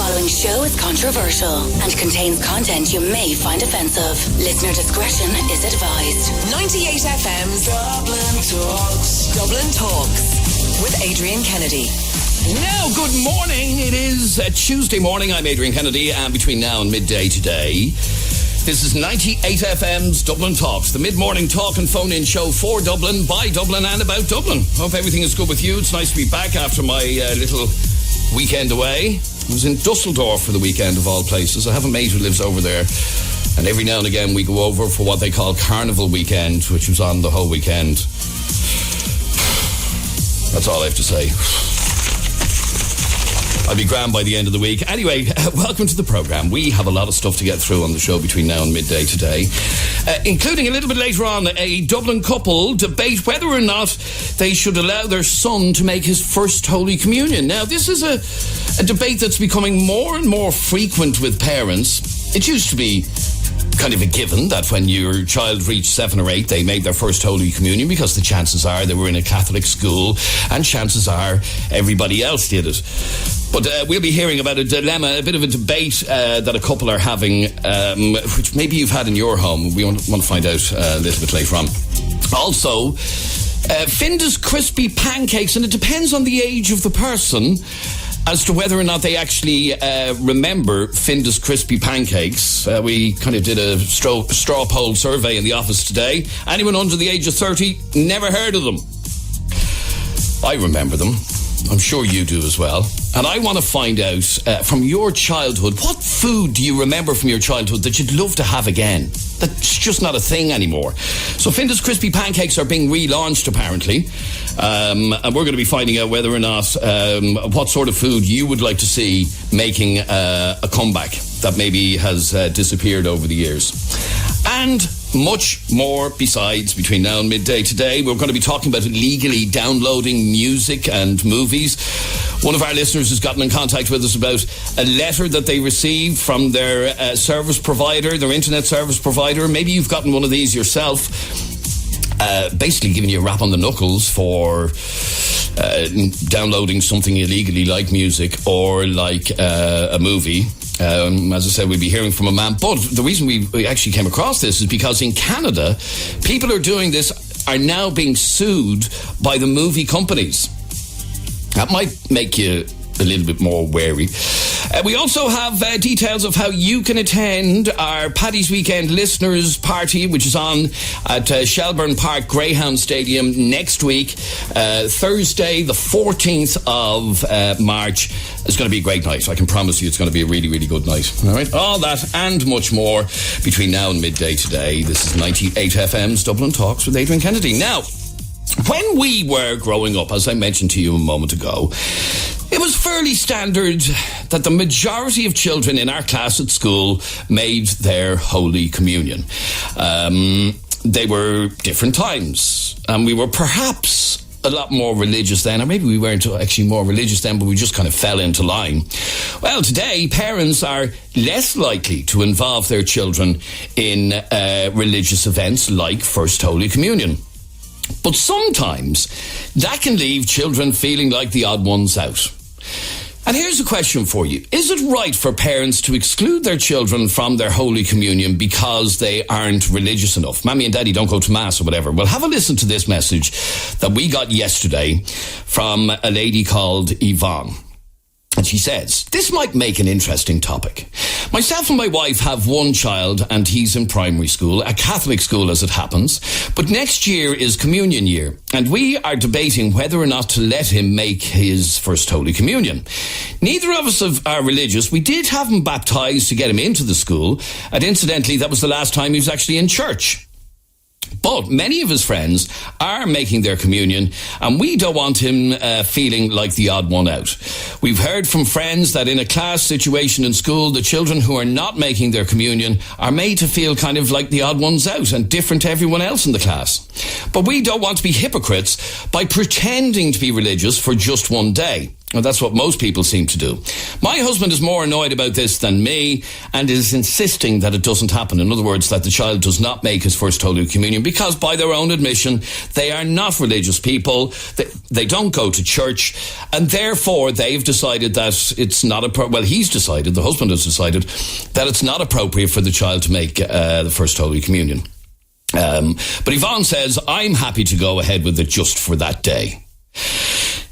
following show is controversial and contains content you may find offensive. Listener discretion is advised. 98 FM's Dublin Talks. Dublin Talks with Adrian Kennedy. Now, good morning. It is Tuesday morning. I'm Adrian Kennedy, and between now and midday today, this is 98 FM's Dublin Talks, the mid-morning talk and phone-in show for Dublin, by Dublin, and about Dublin. Hope everything is good with you. It's nice to be back after my little weekend away. I was in Dusseldorf for the weekend, of all places. I have a mate who lives over there, and every now and again we go over for what they call Carnival Weekend, which was on the whole weekend. That's all I have to say. I'll be grand by the end of the week. Anyway, welcome to the programme. We have a lot of stuff to get through on the show between now and midday today, including a little bit later on, a Dublin couple debate whether or not they should allow their son to make his first Holy Communion. Now, this is a debate that's becoming more and more frequent with parents. It used to be kind of a given that when your child reached 7 or 8, they made their first Holy Communion, because the chances are they were in a Catholic school, and chances are everybody else did it. But we'll be hearing about a dilemma, a bit of a debate that a couple are having, which maybe you've had in your home. We want to find out a little bit later on. Also, Finda's crispy pancakes, and it depends on the age of the person as to whether or not they actually remember Finda's crispy pancakes. We kind of did a straw poll survey in the office today. Anyone under the age of 30 never heard of them? I remember them. I'm sure you do as well. And I want to find out from your childhood, what food do you remember from your childhood that you'd love to have again? That's just not a thing anymore. So Finda's crispy pancakes are being relaunched, apparently. And we're going to be finding out whether or not what sort of food you would like to see making a comeback that maybe has disappeared over the years. And much more besides between now and midday today. We're going to be talking about illegally downloading music and movies. One of our listeners has gotten in contact with us about a letter that they received from their service provider, their internet service provider. Maybe you've gotten one of these yourself. Basically giving you a rap on the knuckles for downloading something illegally like music or like a movie. As I said, we'll be hearing from a man. But the reason we actually came across this is because in Canada, people who are doing this are now being sued by the movie companies. That might make you a little bit more wary. We also have details of how you can attend our Paddy's Weekend Listeners Party, which is on at Shelburne Park Greyhound Stadium next week, Thursday the 14th of March. It's going to be a great night. I can promise you it's going to be a really, really good night. All right, all that and much more between now and midday today. This is 98 FM's Dublin Talks with Adrian Kennedy. Now, when we were growing up, as I mentioned to you a moment ago, it was fairly standard that the majority of children in our class at school made their Holy Communion. They were different times, and we were perhaps a lot more religious then, or maybe we weren't actually more religious then, but we just kind of fell into line. Well, today, parents are less likely to involve their children in religious events like First Holy Communion. But sometimes that can leave children feeling like the odd ones out. And here's a question for you. Is it right for parents to exclude their children from their Holy Communion because they aren't religious enough? Mammy and Daddy don't go to Mass or whatever. Well, have a listen to this message that we got yesterday from a lady called Yvonne. And she says, this might make an interesting topic. Myself and my wife have one child, and he's in primary school, a Catholic school as it happens. But next year is communion year, and we are debating whether or not to let him make his first Holy Communion. Neither of us are religious. We did have him baptised to get him into the school, and incidentally, that was the last time he was actually in church. But many of his friends are making their communion, and we don't want him feeling like the odd one out. We've heard from friends that in a class situation in school, the children who are not making their communion are made to feel kind of like the odd ones out and different to everyone else in the class. But we don't want to be hypocrites by pretending to be religious for just one day. Well, that's what most people seem to do. My husband is more annoyed about this than me and is insisting that it doesn't happen. In other words, that the child does not make his first Holy Communion because, by their own admission, they are not religious people. They don't go to church, and therefore they've decided that it's not he's decided, the husband has decided, that it's not appropriate for the child to make the first Holy Communion. But Yvonne says, I'm happy to go ahead with it just for that day.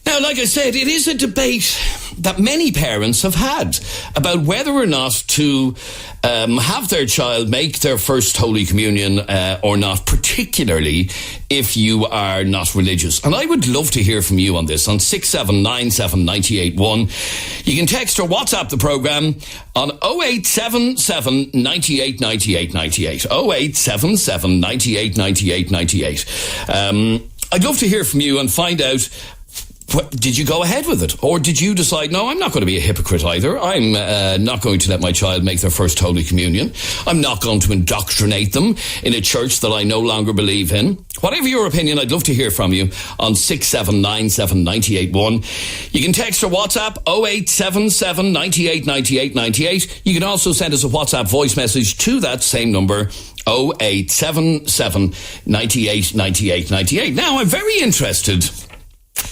Now, like I said, it is a debate that many parents have had about whether or not to have their child make their first Holy Communion or not, particularly if you are not religious. And I would love to hear from you on this on 6797 981. You can text or WhatsApp the programme on 0877 98 98 98. 0877 98 98 98. I'd love to hear from you and find out, did you go ahead with it? Or did you decide, no, I'm not going to be a hypocrite either. I'm not going to let my child make their first Holy Communion. I'm not going to indoctrinate them in a church that I no longer believe in. Whatever your opinion, I'd love to hear from you on 6797 981. You can text or WhatsApp 0877 98 98 98. You can also send us a WhatsApp voice message to that same number, 0877 98 98 98. Now, I'm very interested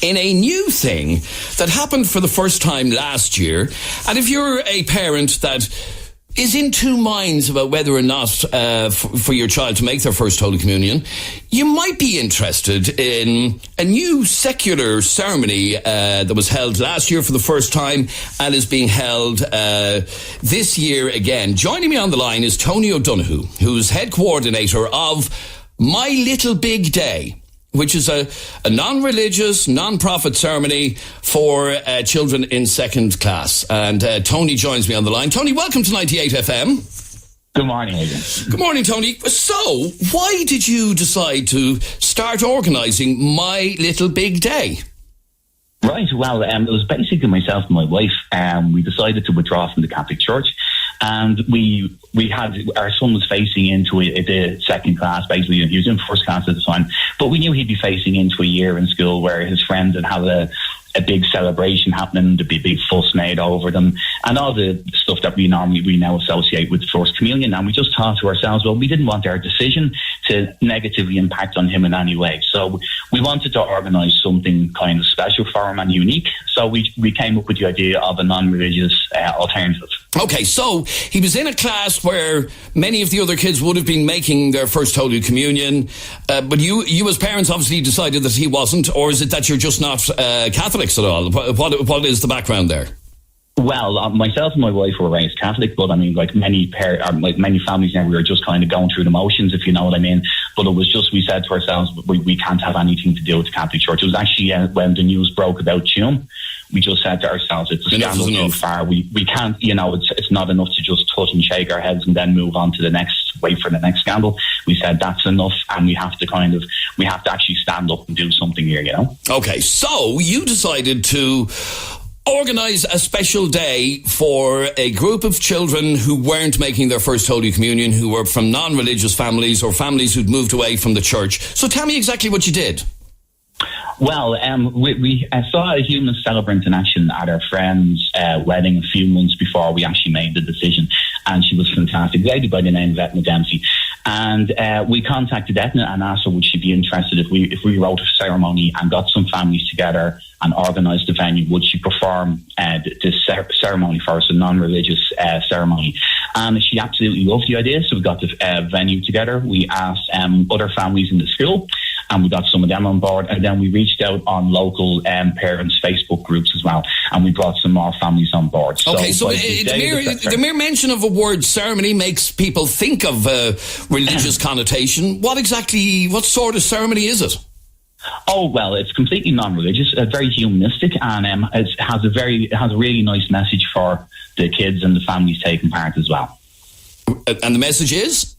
in a new thing that happened for the first time last year. And if you're a parent that is in two minds about whether or not for your child to make their first Holy Communion, you might be interested in a new secular ceremony that was held last year for the first time and is being held this year again. Joining me on the line is Tony O'Donoghue, who's head coordinator of My Little Big Day, which is a non-religious, non-profit ceremony for children in second class. And Tony joins me on the line. Tony, welcome to 98 FM. Good morning, Adrian. Good morning, Tony. So, why did you decide to start organising My Little Big Day? Right, well, it was basically myself and my wife. We decided to withdraw from the Catholic Church, and we had, our son was facing into the second class, basically. He was in first class at the time, but we knew he'd be facing into a year in school where his friends would have a big celebration happening, there'd be a big fuss made over them, and all the stuff that we now associate with First Communion. And we just thought to ourselves, well, we didn't want our decision to negatively impact on him in any way. So we wanted to organise something kind of special for him and unique. So we came up with the idea of a non-religious alternative. Okay, so he was in a class where many of the other kids would have been making their first Holy Communion, but you as parents obviously decided that he wasn't, or is it that you're just not Catholics at all? What is the background there? Well, myself and my wife were raised Catholic, but I mean, like many families now, we were just kind of going through the motions, if you know what I mean. But it was just, we said to ourselves, we can't have anything to do with the Catholic Church. It was actually when the news broke about Tuam, we just said to ourselves, it's a scandal too far. We can't, it's not enough to just touch and shake our heads and then move on to the next, wait for the next scandal. We said that's enough, and we have to actually stand up and do something here, Okay, so you decided to organise a special day for a group of children who weren't making their first Holy Communion, who were from non-religious families or families who'd moved away from the church. So tell me exactly what you did. Well, we saw a human celebrant in action at our friend's wedding a few months before we actually made the decision, and she was fantastic, a lady by the name of Etna Dempsey. And we contacted Etna and asked her would she be interested if we wrote a ceremony and got some families together and organised the venue, would she perform this ceremony for us, a non-religious ceremony. And she absolutely loved the idea, so we got the venue together. We asked other families in the school, and we got some of them on board, and then we reached out on local parents' Facebook groups as well, and we brought some more families on board. Okay, so the mere mention of a word ceremony makes people think of religious connotation. What sort of ceremony is it? Oh, well, it's completely non-religious, very humanistic, and it has a really nice message for the kids and the families taking part as well. And the message is?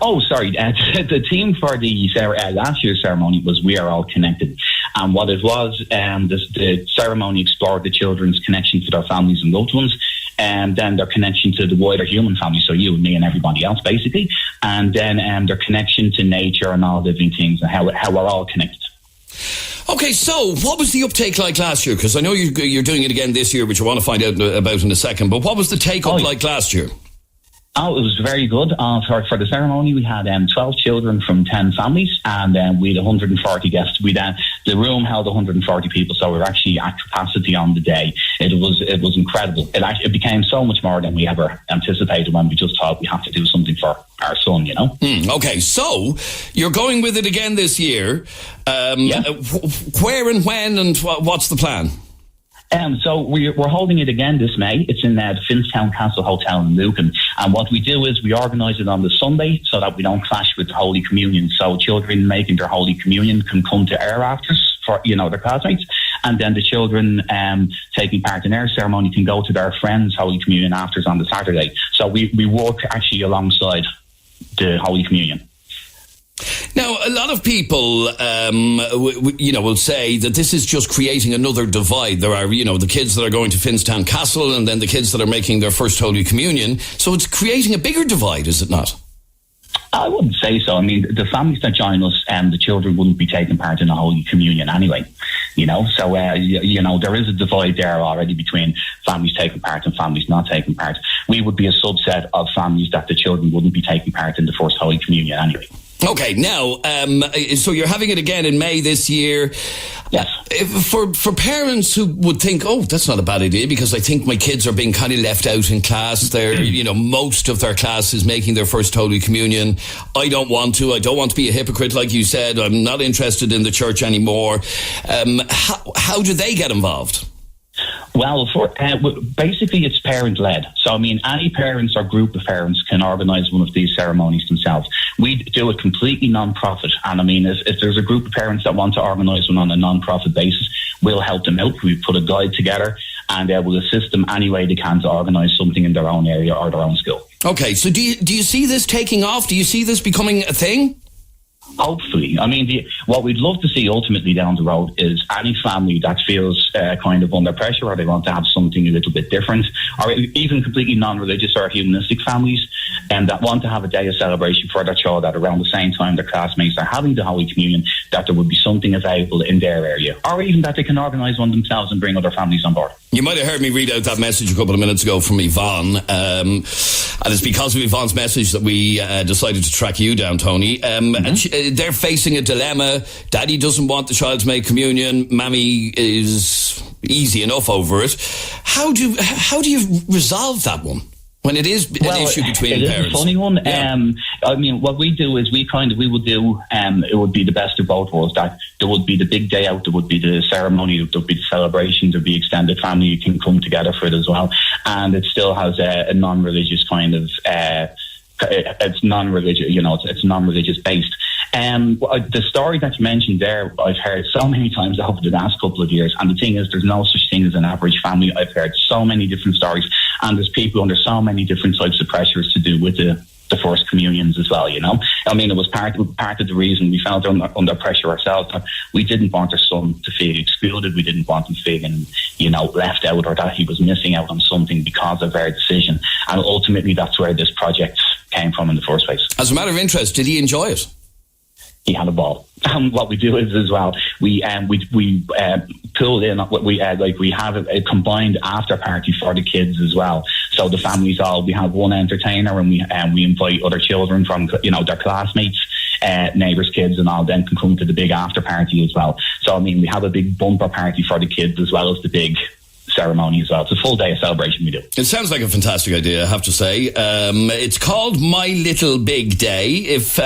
Oh, sorry. The theme for the last year's ceremony was "We Are All Connected," and what it was, the ceremony explored the children's connection to their families and loved ones, and then their connection to the wider human family, so you and me and everybody else, basically, and then their connection to nature and all living things, and how we're all connected. Okay, so what was the uptake like last year? Because I know you're doing it again this year, which I want to find out about in a second. But what was the take-up like last year? Oh, it was very good. For the ceremony, we had 12 children from 10 families, and we had 140 guests. The room held 140 people, so we were actually at capacity on the day. It was incredible. It became so much more than we ever anticipated when we just thought we had to do something for our son, you know. Okay, so you're going with it again this year. Where and when, and what's the plan? So we're holding it again this May. It's in the Finstown Castle Hotel in Lucan. And what we do is we organise it on the Sunday so that we don't clash with the Holy Communion. So children making their Holy Communion can come to our afters for, their classmates. And then the children taking part in our ceremony can go to their friends' Holy Communion afters on the Saturday. So we work actually alongside the Holy Communion. Now, a lot of people, will say that this is just creating another divide. There are, the kids that are going to Finstown Castle and then the kids that are making their first Holy Communion. So it's creating a bigger divide, is it not? I wouldn't say so. I mean, the families that join us, the children wouldn't be taking part in the Holy Communion anyway, So, there is a divide there already between families taking part and families not taking part. We would be a subset of families that the children wouldn't be taking part in the first Holy Communion anyway. Okay, now, so you're having it again in May this year. Yes. For parents who would think, oh, that's not a bad idea, because I think my kids are being kind of left out in class. They're, most of their class is making their first Holy Communion. I don't want to be a hypocrite, like you said. I'm not interested in the church anymore. How do they get involved? Well, basically it's parent-led. So, any parents or group of parents can organise one of these ceremonies themselves. We do it completely non-profit. And, if there's a group of parents that want to organise one on a non-profit basis, we'll help them out. We put a guide together and we'll assist them any way they can to organise something in their own area or their own school. Okay, so do you see this taking off? Do you see this becoming a thing? Hopefully. What we'd love to see ultimately down the road is any family that feels kind of under pressure, or they want to have something a little bit different, or even completely non-religious or humanistic families, and that want to have a day of celebration for their child at around the same time their classmates are having the Holy Communion, that there would be something available in their area, or even that they can organise one themselves and bring other families on board. You might have heard me read out that message a couple of minutes ago from Yvonne, and it's because of Yvonne's message that we decided to track you down, Tony. And they're facing a dilemma. Daddy doesn't want the child to make communion. Mammy is easy enough over it. How do you resolve that one when it is an issue between parents? It's a funny one. Yeah. What we do is we would do, it would be the best of both worlds. That there would be the big day out, there would be the ceremony, there would be the celebration, there would be extended family, you can come together for it as well. And it still has a non-religious kind of, it's non-religious, it's non-religious based. The story that you mentioned there, I've heard so many times over the last couple of years. And the thing is, there's no such thing as an average family. I've heard so many different stories, and there's people under so many different types of pressures to do with the first communions as well, It was part of the reason we felt under pressure ourselves. That we didn't want our son to feel excluded. We didn't want him feeling, left out, or that he was missing out on something because of our decision. And ultimately, that's where this project came from in the first place. As a matter of interest, did he enjoy it? He had a ball. What we do is as well, we pull in. We have a combined after party for the kids as well. So the families we have one entertainer, and we invite other children from their classmates, neighbours' kids, and all. Then can come to the big after party as well. So we have a big bumper party for the kids as well as the big ceremony as well. It's a full day of celebration we do. It sounds like a fantastic idea, I have to say. It's called My Little Big Day. If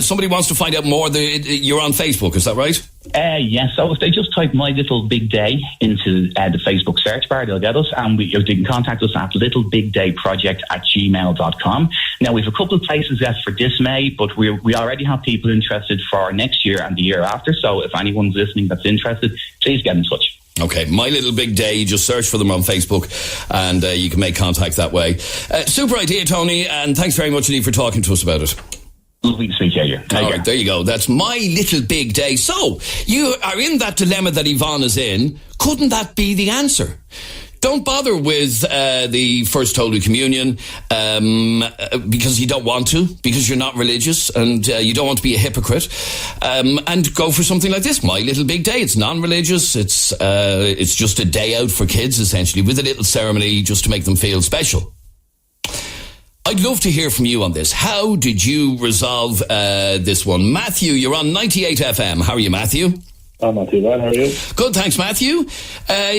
somebody wants to find out more, you're on Facebook, is that right? Yes, so if they just type My Little Big Day into the Facebook search bar, they'll get us, and they can contact us at littlebigdayproject@gmail.com. Now, we have a couple of places left for this May, but we already have people interested for next year and the year after, so if anyone's listening that's interested, please get in touch. Okay, My Little Big Day. Just search for them on Facebook, and you can make contact that way. Super idea, Tony, and thanks very much indeed for talking to us about it. Lovely to speak to you. All right, there you go. That's My Little Big Day. So, you are in that dilemma that Yvonne is in. Couldn't that be the answer? don't bother with the First Holy Communion because you don't want to, because you're not religious and you don't want to be a hypocrite, and go for something like this, My Little Big Day. It's non-religious. It's just a day out for kids, essentially, with a little ceremony just to make them feel special. I'd love to hear from you on this. How did you resolve this one? Matthew, you're on 98 FM. How are you, Matthew? I'm not too bad. How are you? Good, thanks, Matthew.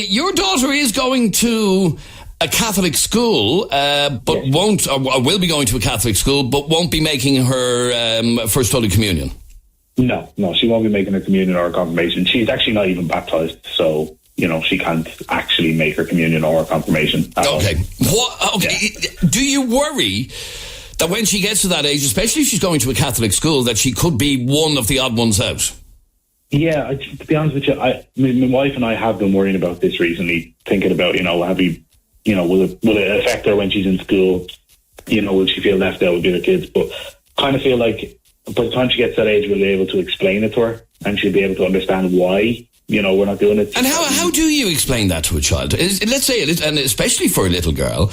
Your daughter is going to a Catholic school, but won't, or will be going to a Catholic school, but won't be making her First Holy Communion. No, she won't be making her communion or her confirmation. She's actually not even baptised, so she can't actually make her communion or her confirmation. Okay. Okay. Yeah. Do you worry that when she gets to that age, especially if she's going to a Catholic school, that she could be one of the odd ones out? Yeah, to be honest with you, my wife and I have been worrying about this recently, thinking about, will it affect her when she's in school? Will she feel left out with the other kids? But kind of feel like by the time she gets that age, we'll be able to explain it to her and she'll be able to understand why, we're not doing it. And how do you explain that to a child? Let's say, and especially for a little girl,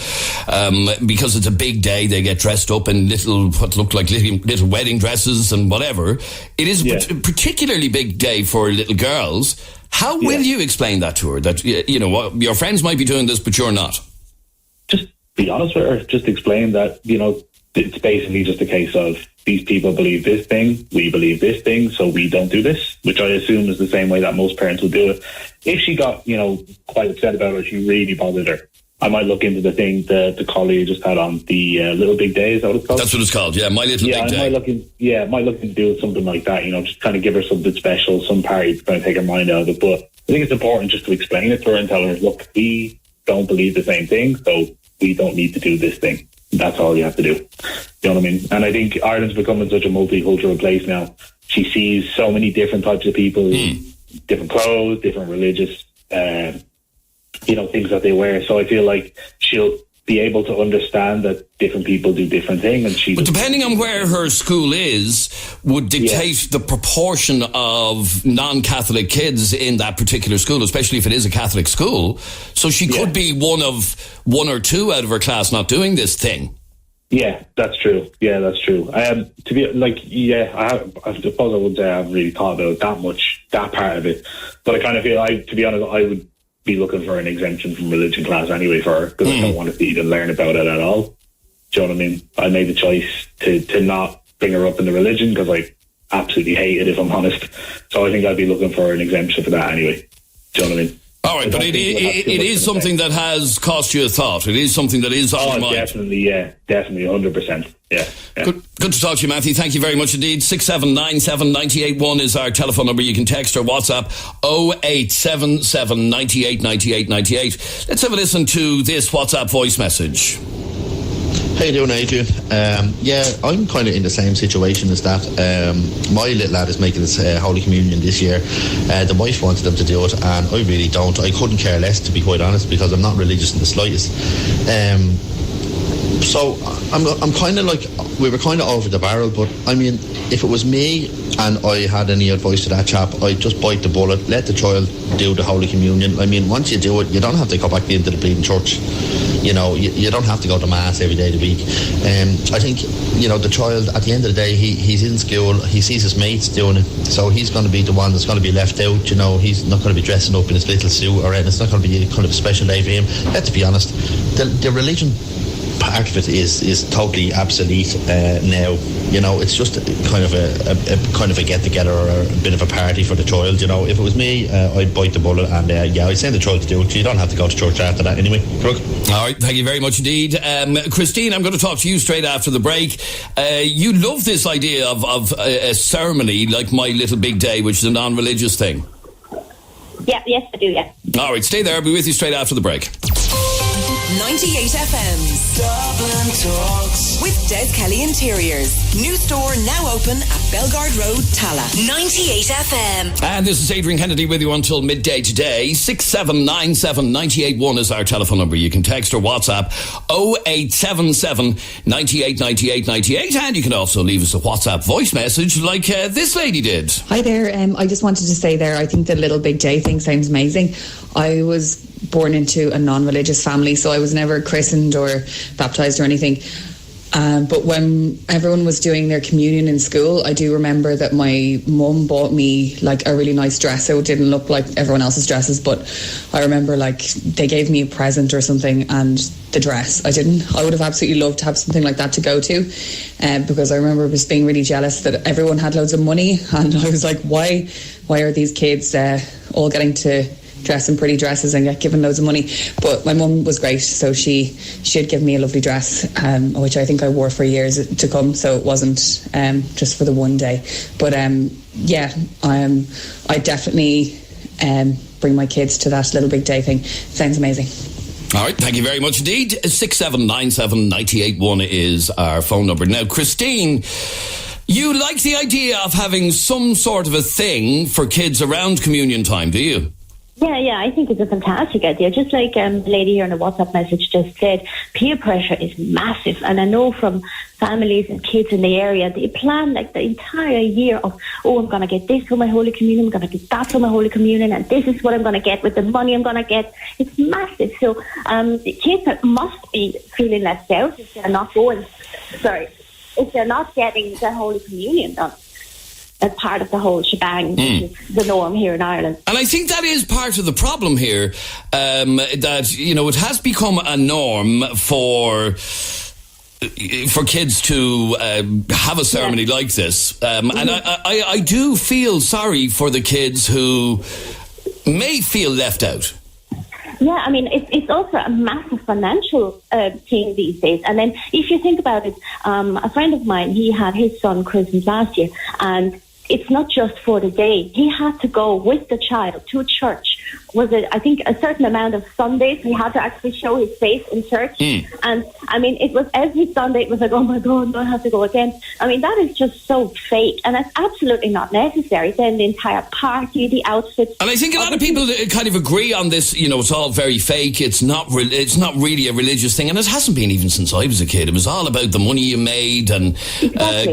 because it's a big day, they get dressed up in what look like little wedding dresses and whatever. It is a particularly big day for little girls. How will you explain that to her? That, your friends might be doing this, but you're not? Just be honest with her. Just explain that, it's basically just a case of these people believe this thing, we believe this thing, so we don't do this, which I assume is the same way that most parents would do it. If she got, quite upset about it, she really bothered her, I might look into the thing, the call you just had on, the Little Big Day, is that what it's called? That's what it's called, yeah, My Little Big Day. I might look into doing something like that, just kind of give her something special, some party to kind of take her mind out of it. But I think it's important just to explain it to her and tell her, look, we don't believe the same thing, so we don't need to do this thing. That's all you have to do. You know what I mean? And I think Ireland's becoming such a multicultural place now. She sees so many different types of people, different clothes, different religious, things that they wear. So I feel like she'll be able to understand that different people do different things. And but depending on where her school is, would dictate the proportion of non-Catholic kids in that particular school, especially if it is a Catholic school. So she could be one or two out of her class not doing this thing. Yeah, that's true. Yeah, that's true. I suppose I would say I haven't really thought about that part of it. But I kind of feel, to be honest, I would be looking for an exemption from religion class anyway for her, because I don't want her to even learn about it at all. Do you know what I mean? I made the choice to not bring her up in the religion because I absolutely hate it, if I'm honest. So I think I'd be looking for an exemption for that anyway. Do you know what I mean? All right, but it is something that has cost you a thought. It is something that is on your mind. Definitely, 100%. Yeah. Good to talk to you, Matthew. Thank you very much indeed. 6797 981 is our telephone number. You can text or WhatsApp 0877 98 98 98. Let's have a listen to this WhatsApp voice message. How you doing, Adrian? I'm kind of in the same situation as that. My little lad is making his Holy Communion this year. The wife wanted him to do it, and I really don't. I couldn't care less, to be quite honest, because I'm not religious in the slightest. So I'm kind of like, we were kind of over the barrel, but I mean, if it was me and I had any advice to that chap, I'd just bite the bullet, let the child do the Holy Communion. I mean, once you do it, you don't have to go back into the bleeding church. You don't have to go to Mass every day of the week. I think, the child, at the end of the day, he's in school, he sees his mates doing it, so he's going to be the one that's going to be left out. He's not going to be dressing up in his little suit or anything. It's not going to be kind of a special day for him. Let's be honest, the religion part of it is totally obsolete now. It's just kind of a get together or a bit of a party for the child. If it was me, I'd bite the bullet and I'd send the child to do it. You don't have to go to church after that anyway. Brooke? All right, thank you very much indeed. Christine, I'm going to talk to you straight after the break. You love this idea of a ceremony like My Little Big Day, which is a non-religious thing. Yeah, yes I do, yeah. All right, stay there. I'll be with you straight after the break. 98 FM's Dublin Talks with Des Kelly Interiors. New store now open at Belgard Road, Tala. 98 FM. And this is Adrian Kennedy with you until midday today. 6797 981 is our telephone number. You can text or WhatsApp 0877 98 98 98. And you can also leave us a WhatsApp voice message like this lady did. Hi there. I just wanted to say there, I think the little big day thing sounds amazing. I was born into a non-religious family, so I was never christened or baptised or anything. But when everyone was doing their communion in school, I do remember that my mum bought me like a really nice dress. So it didn't look like everyone else's dresses, but I remember like they gave me a present or something and the dress. I would have absolutely loved to have something like that to go to, because I remember just being really jealous that everyone had loads of money, and I was like, why are these kids all getting to dress in pretty dresses and get given loads of money? But my mum was great, so she had given me a lovely dress, which I think I wore for years to come, so it wasn't just for the one day. But I definitely bring my kids to that little big day thing. Sounds amazing. All right, thank you very much indeed. 6797 981 is our phone number. Now, Christine, you like the idea of having some sort of a thing for kids around communion time, do you? Yeah, I think it's a fantastic idea. Just like the lady here on a WhatsApp message just said, peer pressure is massive. And I know from families and kids in the area, they plan like the entire year of, I'm going to get this for my Holy Communion, I'm going to get that for my Holy Communion, and this is what I'm going to get with the money I'm going to get. It's massive. So the kids must be feeling left out if they're not if they're not getting the Holy Communion done as part of the whole shebang, which is the norm here in Ireland. And I think that is part of the problem here, that, it has become a norm for kids to have a ceremony like this. And I do feel sorry for the kids who may feel left out. Yeah, I mean, it's also a massive financial thing these days. And then if you think about it, a friend of mine, he had his son christened last year, and it's not just for the day. He had to go with the child to a church. Was it, I think, a certain amount of Sundays he had to actually show his face in church. And, I mean, it was every Sunday, it was like, oh my God, no, I have to go again. I mean, that is just so fake. And it's absolutely not necessary. Then the entire party, the outfits. And I think a lot of people kind of agree on this, it's all very fake. It's not really a religious thing. And it hasn't been even since I was a kid. It was all about the money you made and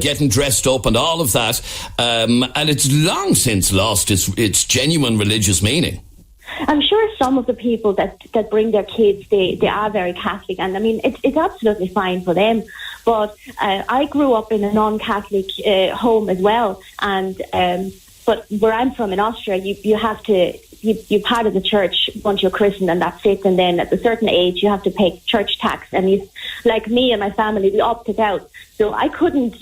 getting dressed up and all of that. And it's long since lost its genuine religious meaning. I'm sure some of the people that bring their kids, they are very Catholic, and I mean it's absolutely fine for them. But I grew up in a non-Catholic home as well, and but where I'm from in Austria, you have to. You're part of the church once you're christened, and that's it. And then at a certain age, you have to pay church tax. And like me and my family, we opted out. So I couldn't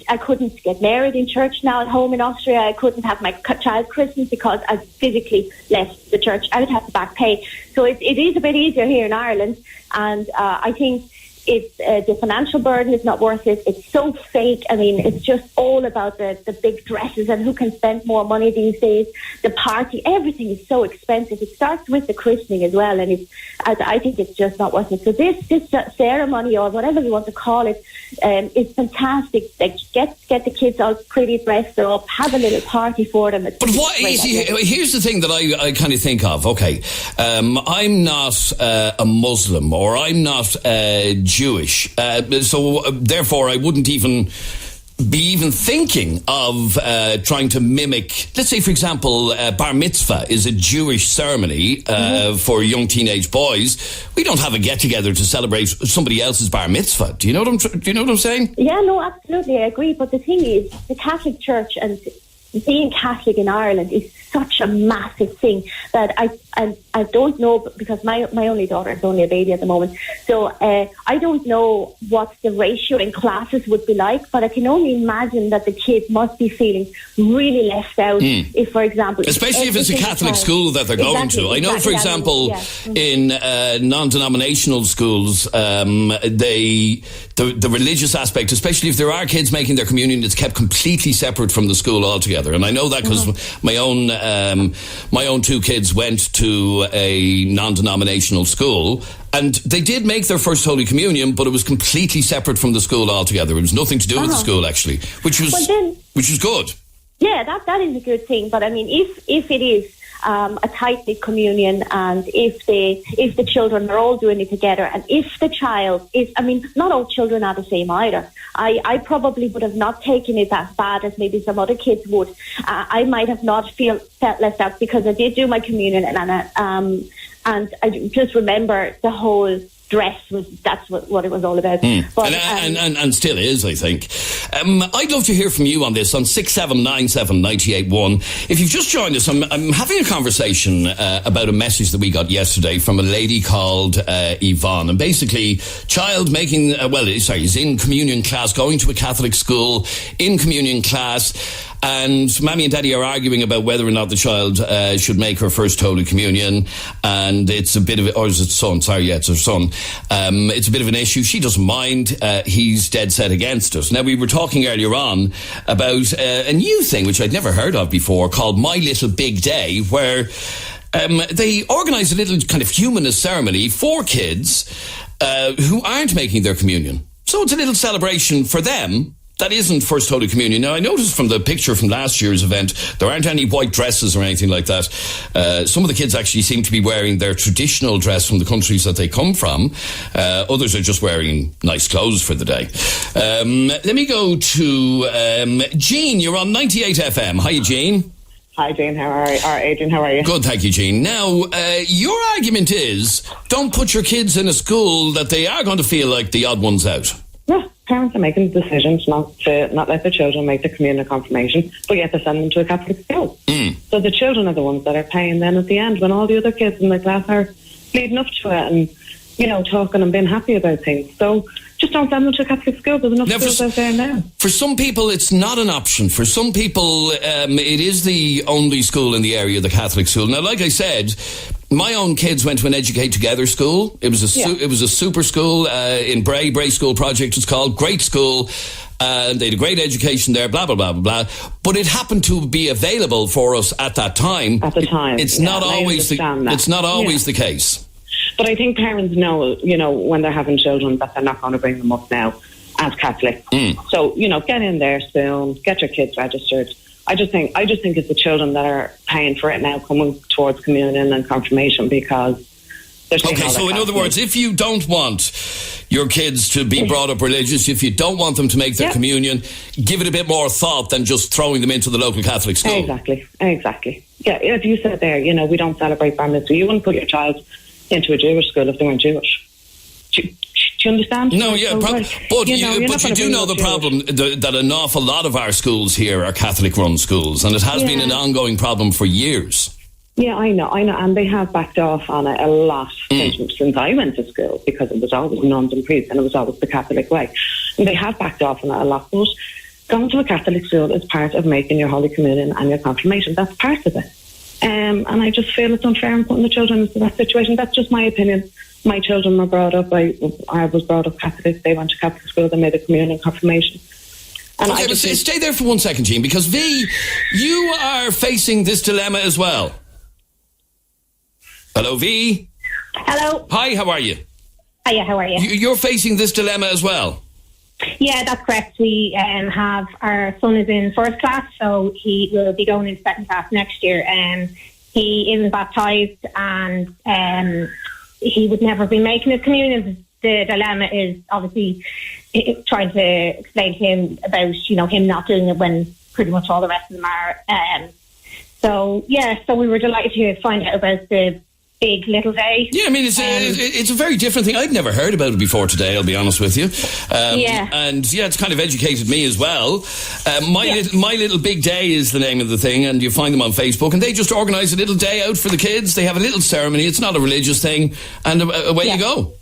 get married in church now at home in Austria. I couldn't have my child christened because I physically left the church. I would have to back pay. So it is a bit easier here in Ireland. And I think it's the financial burden is not worth it. It's so fake. I mean, it's just all about the big dresses and who can spend more money these days. The party, everything is so expensive. It starts with the christening as well, and I think it's just not worth it. So this ceremony, or whatever you want to call it, is fantastic. Like, get the kids all pretty dressed up, have a little party for them. But here's the thing that I kind of think of. Okay, I'm not a Muslim, or I'm not Jewish, so therefore I wouldn't even be thinking of trying to mimic, let's say for example, bar mitzvah is a Jewish ceremony for young teenage boys. We don't have a get together to celebrate somebody else's bar mitzvah. Do you know what I'm saying? Yeah, no, absolutely, I agree. But the thing is, the Catholic Church and being Catholic in Ireland is such a massive thing that I don't know, because my only daughter is only a baby at the moment, so I don't know what the ratio in classes would be like, but I can only imagine that the kids must be feeling really left out if, for example, especially if it's a Catholic school that they're going to. I know, for example, in non-denominational schools, the religious aspect, especially if there are kids making their communion, it's kept completely separate from the school altogether. altogether. And I know that because my own two kids went to a non-denominational school, and they did make their first Holy Communion, but it was completely separate from the school altogether. It was nothing to do with the school, actually, which was good. Yeah, that is a good thing. But I mean, if it is a tight-knit communion, and if the children are all doing it together, and if the child is, I mean, not all children are the same either. I probably would have not taken it as bad as maybe some other kids would. I might have not felt left out because I did do my communion, and I just remember the whole dress that's what it was all about. But, and still is, I think. I'd love to hear from you on this on 6797 981. If you've just joined us, I'm having a conversation about a message that we got yesterday from a lady called Yvonne, and basically child making is in communion class, going to a Catholic school in communion class, and Mammy and Daddy are arguing about whether or not the child should make her first Holy Communion, and it's a bit of, or is it son? Sorry, yeah, it's her son. It's a bit of an issue. She doesn't mind. He's dead set against it. Now, we were talking earlier on about a new thing which I'd never heard of before called My Little Big Day, where they organise a little kind of humanist ceremony for kids who aren't making their communion. So it's a little celebration for them that isn't First Holy Communion. Now, I noticed from the picture from last year's event, there aren't any white dresses or anything like that. Some of the kids actually seem to be wearing their traditional dress from the countries that they come from. Others are just wearing nice clothes for the day. Let me go to Jean. You're on 98 FM. Hi, Jean. Hi, Jean. How are you? Adrian, how are you? Good, thank you, Jean. Now, your argument is, don't put your kids in a school that they are going to feel like the odd ones out. Yeah, parents are making decisions not let their children make the communion confirmation, but yet to send them to a Catholic school. So the children are the ones that are paying then at the end, when all the other kids in the class are leading up to it and, you know, talking and being happy about things. So just don't send them to a Catholic school. There's enough schools out there now. For some people, it's not an option. For some people, it is the only school in the area, the Catholic school. Now, like I said, my own kids went to an Educate Together school. It was a super school in Bray School Project. It's called great school. They had a great education there. Blah blah blah blah blah. But it happened to be available for us at that time. At the time, it's not always the case. But I think parents know, you know, when they're having children, that they're not going to bring them up now as Catholic. So, you know, get in there soon, get your kids registered. I just think it's the children that are paying for it now, coming towards communion and confirmation, because they're saying, okay, so in other words, if you don't want your kids to be brought up religious, if you don't want them to make their communion, give it a bit more thought than just throwing them into the local Catholic school. Exactly. Yeah, if you said there, you know, we don't celebrate bar mitzvah, you wouldn't put your child into a Jewish school if they weren't Jewish. Do you understand? No, yeah, but you do know the problem that an awful lot of our schools here are Catholic-run schools, and it has been an ongoing problem for years. Yeah, I know, and they have backed off on it a lot since I went to school, because it was always nuns and priests, and it was always the Catholic way. And they have backed off on it a lot, but going to a Catholic school is part of making your Holy Communion and your confirmation. That's part of it. And I just feel it's unfair in putting the children into that situation. That's just my opinion. My children were brought up, I was brought up Catholic. They went to Catholic school, they made a communion confirmation. And okay, but stay there for 1 second, Jean, because V, you are facing this dilemma as well. Hello, V. Hello. Hi, how are you? Hiya, how are you? You're facing this dilemma as well. Yeah, that's correct. We have, our son is in first class, so he will be going into second class next year. He isn't baptised, and he would never be making his communion. The dilemma is obviously trying to explain to him about, you know, him not doing it when pretty much all the rest of them are. So we were delighted to find out about the big little day. Yeah, I mean, it's a very different thing. I'd never heard about it before today, I'll be honest with you. And it's kind of educated me as well. My Little Big Day is the name of the thing, and you find them on Facebook, and they just organise a little day out for the kids. They have a little ceremony. It's not a religious thing, and away you go.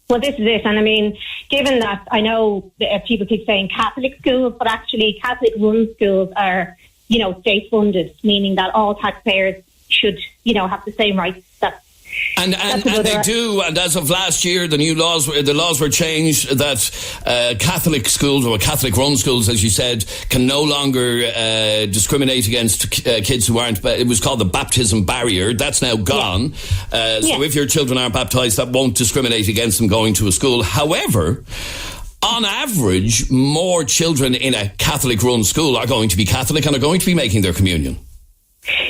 Well, this is it. And I mean, given that I know that people keep saying Catholic schools, but actually Catholic-run schools are, you know, state-funded, meaning that all taxpayers should, you know, have the same rights that And they do, and as of last year, the laws were changed that Catholic schools, or Catholic-run schools, as you said, can no longer discriminate against kids who aren't. It was called the baptism barrier. That's now gone. So if your children aren't baptised, that won't discriminate against them going to a school. However, on average, more children in a Catholic-run school are going to be Catholic and are going to be making their communion.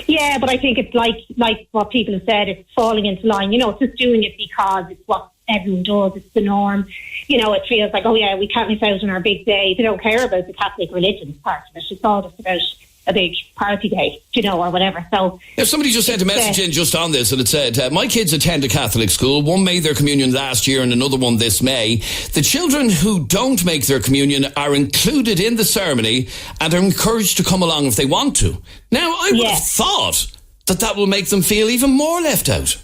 Yeah, but I think it's like what people have said, it's falling into line. It's just doing it because it's what everyone does, it's the norm. It feels like, oh yeah, we can't miss out on our big day. They don't care about the Catholic religion part of it. It's all just about a big party day, or whatever. So somebody just sent a message in just on this, and it said, my kids attend a Catholic school. One made their communion last year and another one this May. The children who don't make their communion are included in the ceremony and are encouraged to come along if they want to. Now, I would have thought that will make them feel even more left out.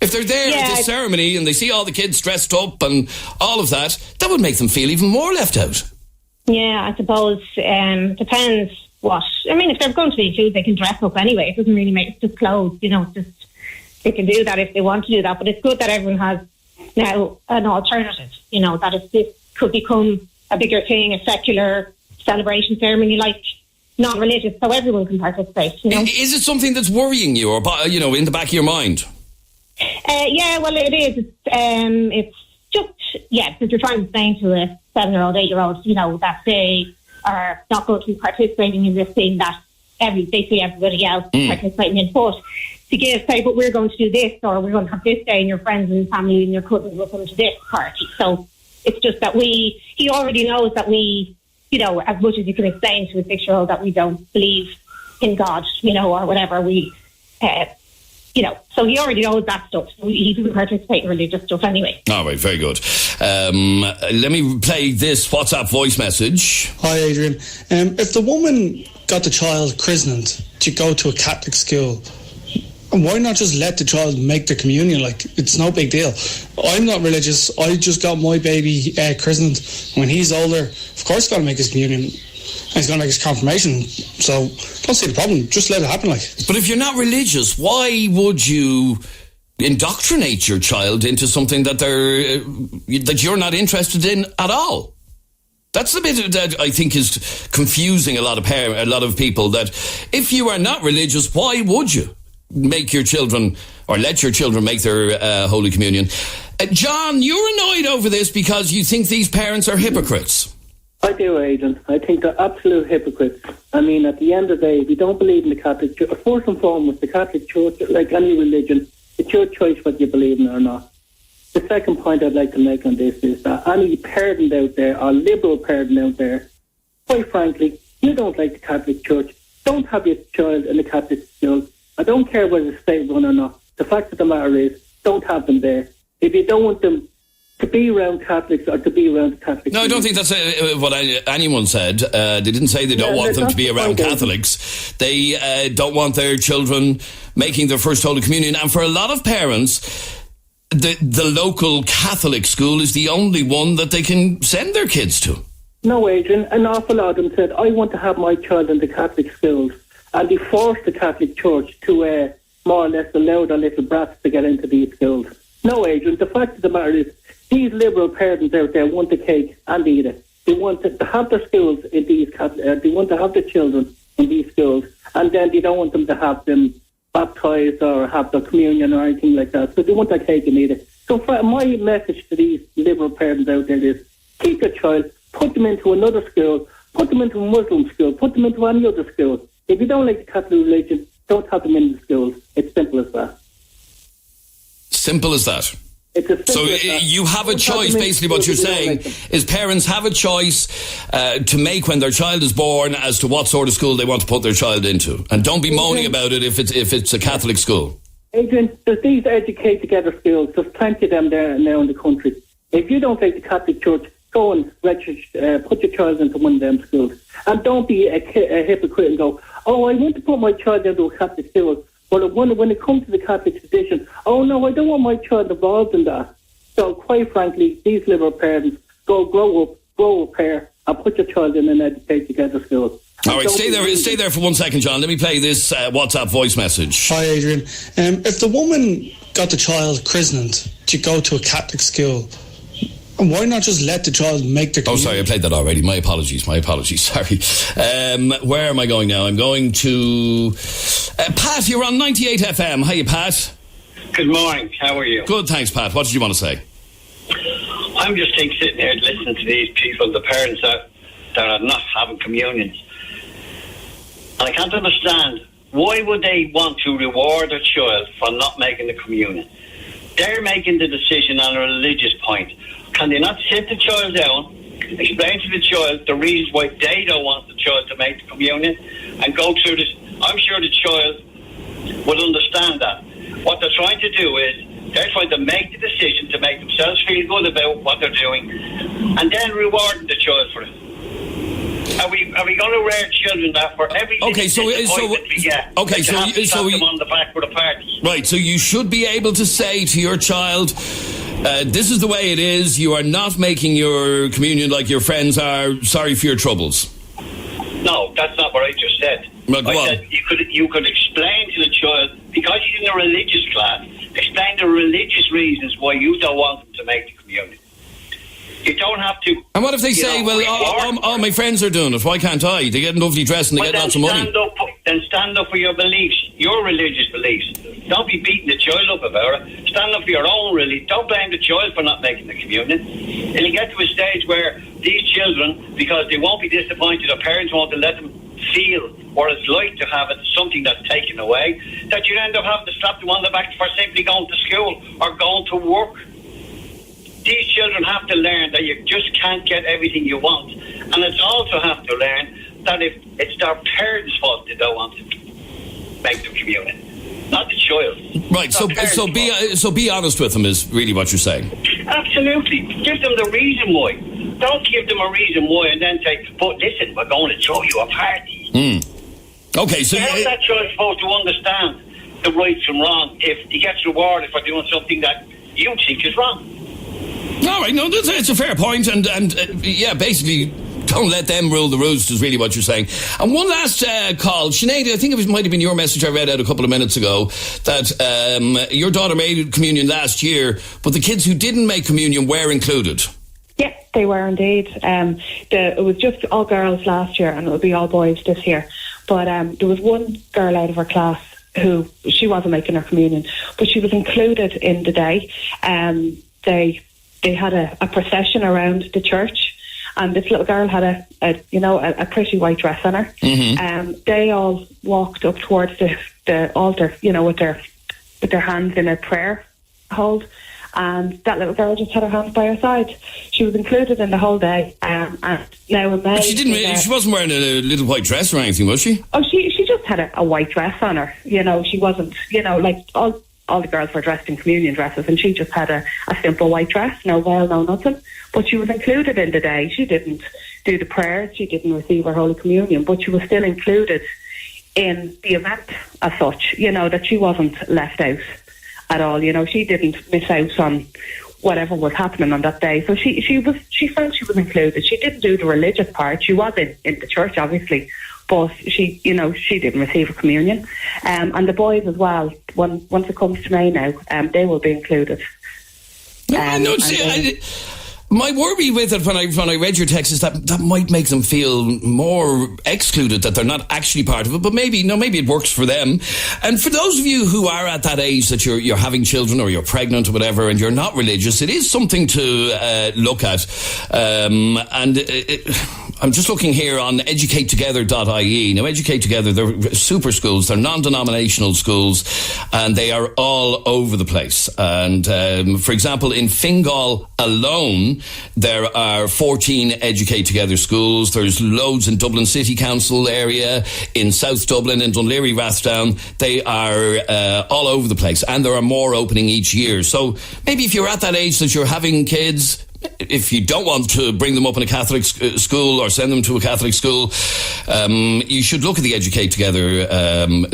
If they're there at this ceremony and they see all the kids dressed up and all of that, that would make them feel even more left out. Yeah, I suppose. Depends what. I mean, if they're going to be included, they can dress up anyway. It doesn't really make, it's just clothes, it's just, they can do that if they want to do that. But it's good that everyone has now an alternative, that if this could become a bigger thing, a secular celebration ceremony, like not religious, so everyone can participate, Is it something that's worrying you, or, in the back of your mind? Yeah, well, it is. It's just, because you're trying to explain to a 7-year-old, 8-year-old, that they are not going to be participating in this thing that they see everybody else participating in. But to say, but we're going to do this, or we're going to have this day, and your friends and family and your cousins will come to this party. So it's just that he already knows that we, as much as you can explain to a 6-year-old that we don't believe in God, or whatever, we, so he already knows that stuff. So he doesn't participate in religious stuff anyway. All right, very good. Let me play this WhatsApp voice message. Hi, Adrian. If the woman got the child christened to go to a Catholic school, why not just let the child make the communion? Like, it's no big deal. I'm not religious. I just got my baby christened. When he's older, of course he's got to make his communion. And he's going to make his confirmation. So, don't see the problem. Just let it happen. But if you're not religious, why would you indoctrinate your child into something that that you're not interested in at all? That's the bit that I think is confusing a lot of people. That if you are not religious, why would you make your children, or let your children make their Holy Communion? John, you're annoyed over this because you think these parents are hypocrites. I do, Adrian. I think they're absolute hypocrites. I mean, at the end of the day, we don't believe in the Catholic Church. First and foremost, the Catholic Church, like any religion, it's your choice whether you believe in it or not. The second point I'd like to make on this is that any parent out there, or liberal parent out there, quite frankly, you don't like the Catholic Church, don't have your child in the Catholic school. I don't care whether it's state-run or not. The fact of the matter is, don't have them there. If you don't want them to be around Catholics or to be around Catholics. No, I don't think that's what anyone said. They didn't say they don't want them to be around Catholics. They don't want their children making their first Holy Communion. And for a lot of parents, the local Catholic school is the only one that they can send their kids to. No, Adrian, an awful lot of them said, I want to have my child in the Catholic schools. And they forced the Catholic Church to more or less allow their little brats to get into these schools. No, Adrian, the fact of the matter is, these liberal parents out there want the cake and eat it. They want to have their schools in these they want to have their children in these schools, and then they don't want them to have them baptised or have their communion or anything like that. So they want their cake and eat it. So my message to these liberal parents out there is, keep your child, put them into another school, put them into a Muslim school, put them into any other school. If you don't like the Catholic religion, don't have them in the schools. It's simple as that. Simple as that. So you have a choice, basically what you're saying is parents have a choice to make when their child is born as to what sort of school they want to put their child into. And don't be moaning about it if it's a Catholic school. Adrian, there's these educate together schools. There's plenty of them there now in the country. If you don't like the Catholic Church, go and register, put your child into one of them schools. And don't be a hypocrite and go, oh, I want to put my child into a Catholic school. But when it comes to the Catholic tradition, oh no, I don't want my child involved in that. So quite frankly, these liberal parents, grow up here and put your child in an educate together school. All right, stay there for 1 second, John. Let me play this WhatsApp voice message. Hi, Adrian. If the woman got the child christened to go to a Catholic school, why not just let the child make the communion? Oh, sorry, I played that already. My apologies. Sorry. Where am I going now? I'm going to... Pat, you're on 98 FM. Hiya, Pat. Good morning. How are you? Good, thanks, Pat. What did you want to say? I'm just sitting here listening to these people, the parents that are not having communions. And I can't understand, why would they want to reward their child for not making the communion? They're making the decision on a religious point. Can they not sit the child down, explain to the child the reasons why they don't want the child to make the communion, and go through this? I'm sure the child would understand that. What they're trying to do is they're trying to make the decision to make themselves feel good about what they're doing, and then reward the child for it. Are we going to rear children that for every them on the back with a party? Right, so you should be able to say to your child, this is the way it is. You are not making your communion like your friends are. Sorry for your troubles. No, that's not what I just said. Well, I said you could explain to the child, because he's in a religious class, explain the religious reasons why you don't want them to make the communion. You don't have to. And what if they say, all my friends are doing it, why can't I? They get lovely dress and they get lots of money. Then stand up for your beliefs, your religious beliefs. Don't be beating the child up about it. Stand up for your own religion. Don't blame the child for not making the communion. It'll get to a stage where these children, because they won't be disappointed, their parents won't let them feel what it's like to have it, something that's taken away, that you end up having to slap them on the back for simply going to school or going to work. These children have to learn that you just can't get everything you want, and it's also have to learn that if it's their parents' fault they don't want to make the communion, not the child. Right. So be honest with them is really what you're saying. Absolutely. Give them the reason why. Don't give them a reason why and then say, "But listen, we're going to throw you a party." Okay. So how is that child supposed to understand the right from wrong if he gets rewarded for doing something that you think is wrong? All right, no, it's a fair point, and basically, don't let them rule the roost is really what you're saying. And one last call, Sinead, I think it might have been your message I read out a couple of minutes ago, that your daughter made communion last year, but the kids who didn't make communion were included. Yes, they were indeed. It was just all girls last year, and it will be all boys this year. But there was one girl out of her class who, she wasn't making her communion, but she was included in the day. They had a procession around the church, and this little girl had a pretty white dress on her. Mm-hmm. They all walked up towards the altar, with their hands in a prayer hold, and that little girl just had her hands by her side. She was included in the whole day, and now in May. But she wasn't wearing a little white dress or anything, was she? Oh, she just had a white dress on her. She wasn't, like all the girls were dressed in communion dresses, and she just had a simple white dress, no veil, no nothing. But she was included in the day. She didn't do the prayers, she didn't receive her Holy Communion, but she was still included in the event as such, that she wasn't left out at all. She didn't miss out on whatever was happening on that day. So she felt she was included. She didn't do the religious part. She was in the church, obviously, but she didn't receive a communion. And the boys as well, once it comes to May now, they will be included. My worry with it when I read your text is that might make them feel more excluded, that they're not actually part of it. But maybe it works for them. And for those of you who are at that age that you're having children or you're pregnant or whatever, and you're not religious, it is something to look at. I'm just looking here on educatetogether.ie. Now, Educate Together, they're super schools, they're non-denominational schools, and they are all over the place. And for example, in Fingal alone, there are 14 Educate Together schools. There's loads in Dublin City Council area, in South Dublin, in Dunleary, Rathdown. They are all over the place, and there are more opening each year. So maybe if you're at that age that you're having kids, if you don't want to bring them up in a Catholic school or send them to a Catholic school, you should look at the Educate Together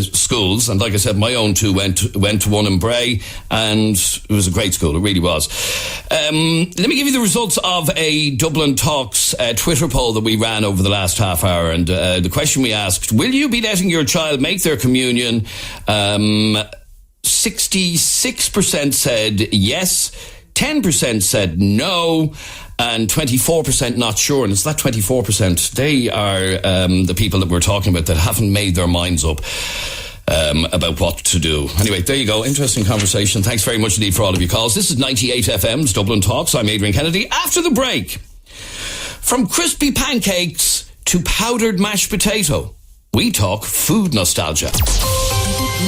schools. And like I said, my own two went to one in Bray, and it was a great school. It really was. Let me give you the results of a Dublin Talks Twitter poll that we ran over the last half hour. And the question we asked, will you be letting your child make their communion? 66% said yes, 10% said no, and 24% not sure. And it's that 24%, they are the people that we're talking about that haven't made their minds up about what to do. Anyway, there you go. Interesting conversation. Thanks very much indeed for all of your calls. This is 98 FM's Dublin Talks. I'm Adrian Kennedy. After the break, from crispy pancakes to powdered mashed potato, we talk food nostalgia.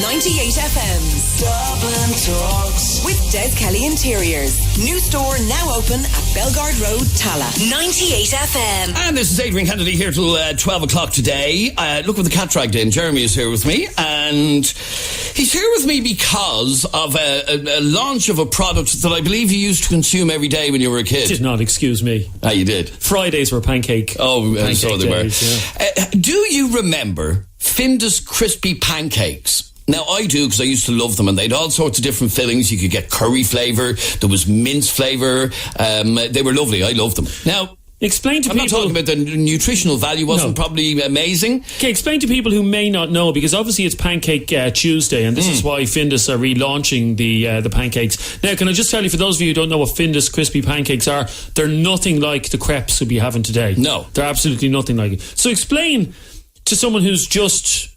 98 FM's Dublin Talks with Des Kelly Interiors. New store now open at Belgard Road, Tala. 98 FM. And this is Adrian Kennedy here till 12 o'clock today. Look what the cat dragged in. Jeremy is here with me, and he's here with me because of a launch of a product that I believe you used to consume every day when you were a kid. Did not, excuse me. Ah, you did? Fridays were pancake. Oh, so they were. Days, yeah. Do you remember Findus crispy pancakes? Now, I do, because I used to love them, and they had all sorts of different fillings. You could get curry flavour, there was mince flavour. They were lovely. I loved them. Now, explain to I'm people... not talking about the nutritional value wasn't probably amazing. Okay, explain to people who may not know, because obviously it's Pancake Tuesday, and this is why Findus are relaunching the pancakes. Now, can I just tell you, for those of you who don't know what Findus crispy pancakes are, they're nothing like the crepes we'll be having today. No. They're absolutely nothing like it. So explain to someone who's just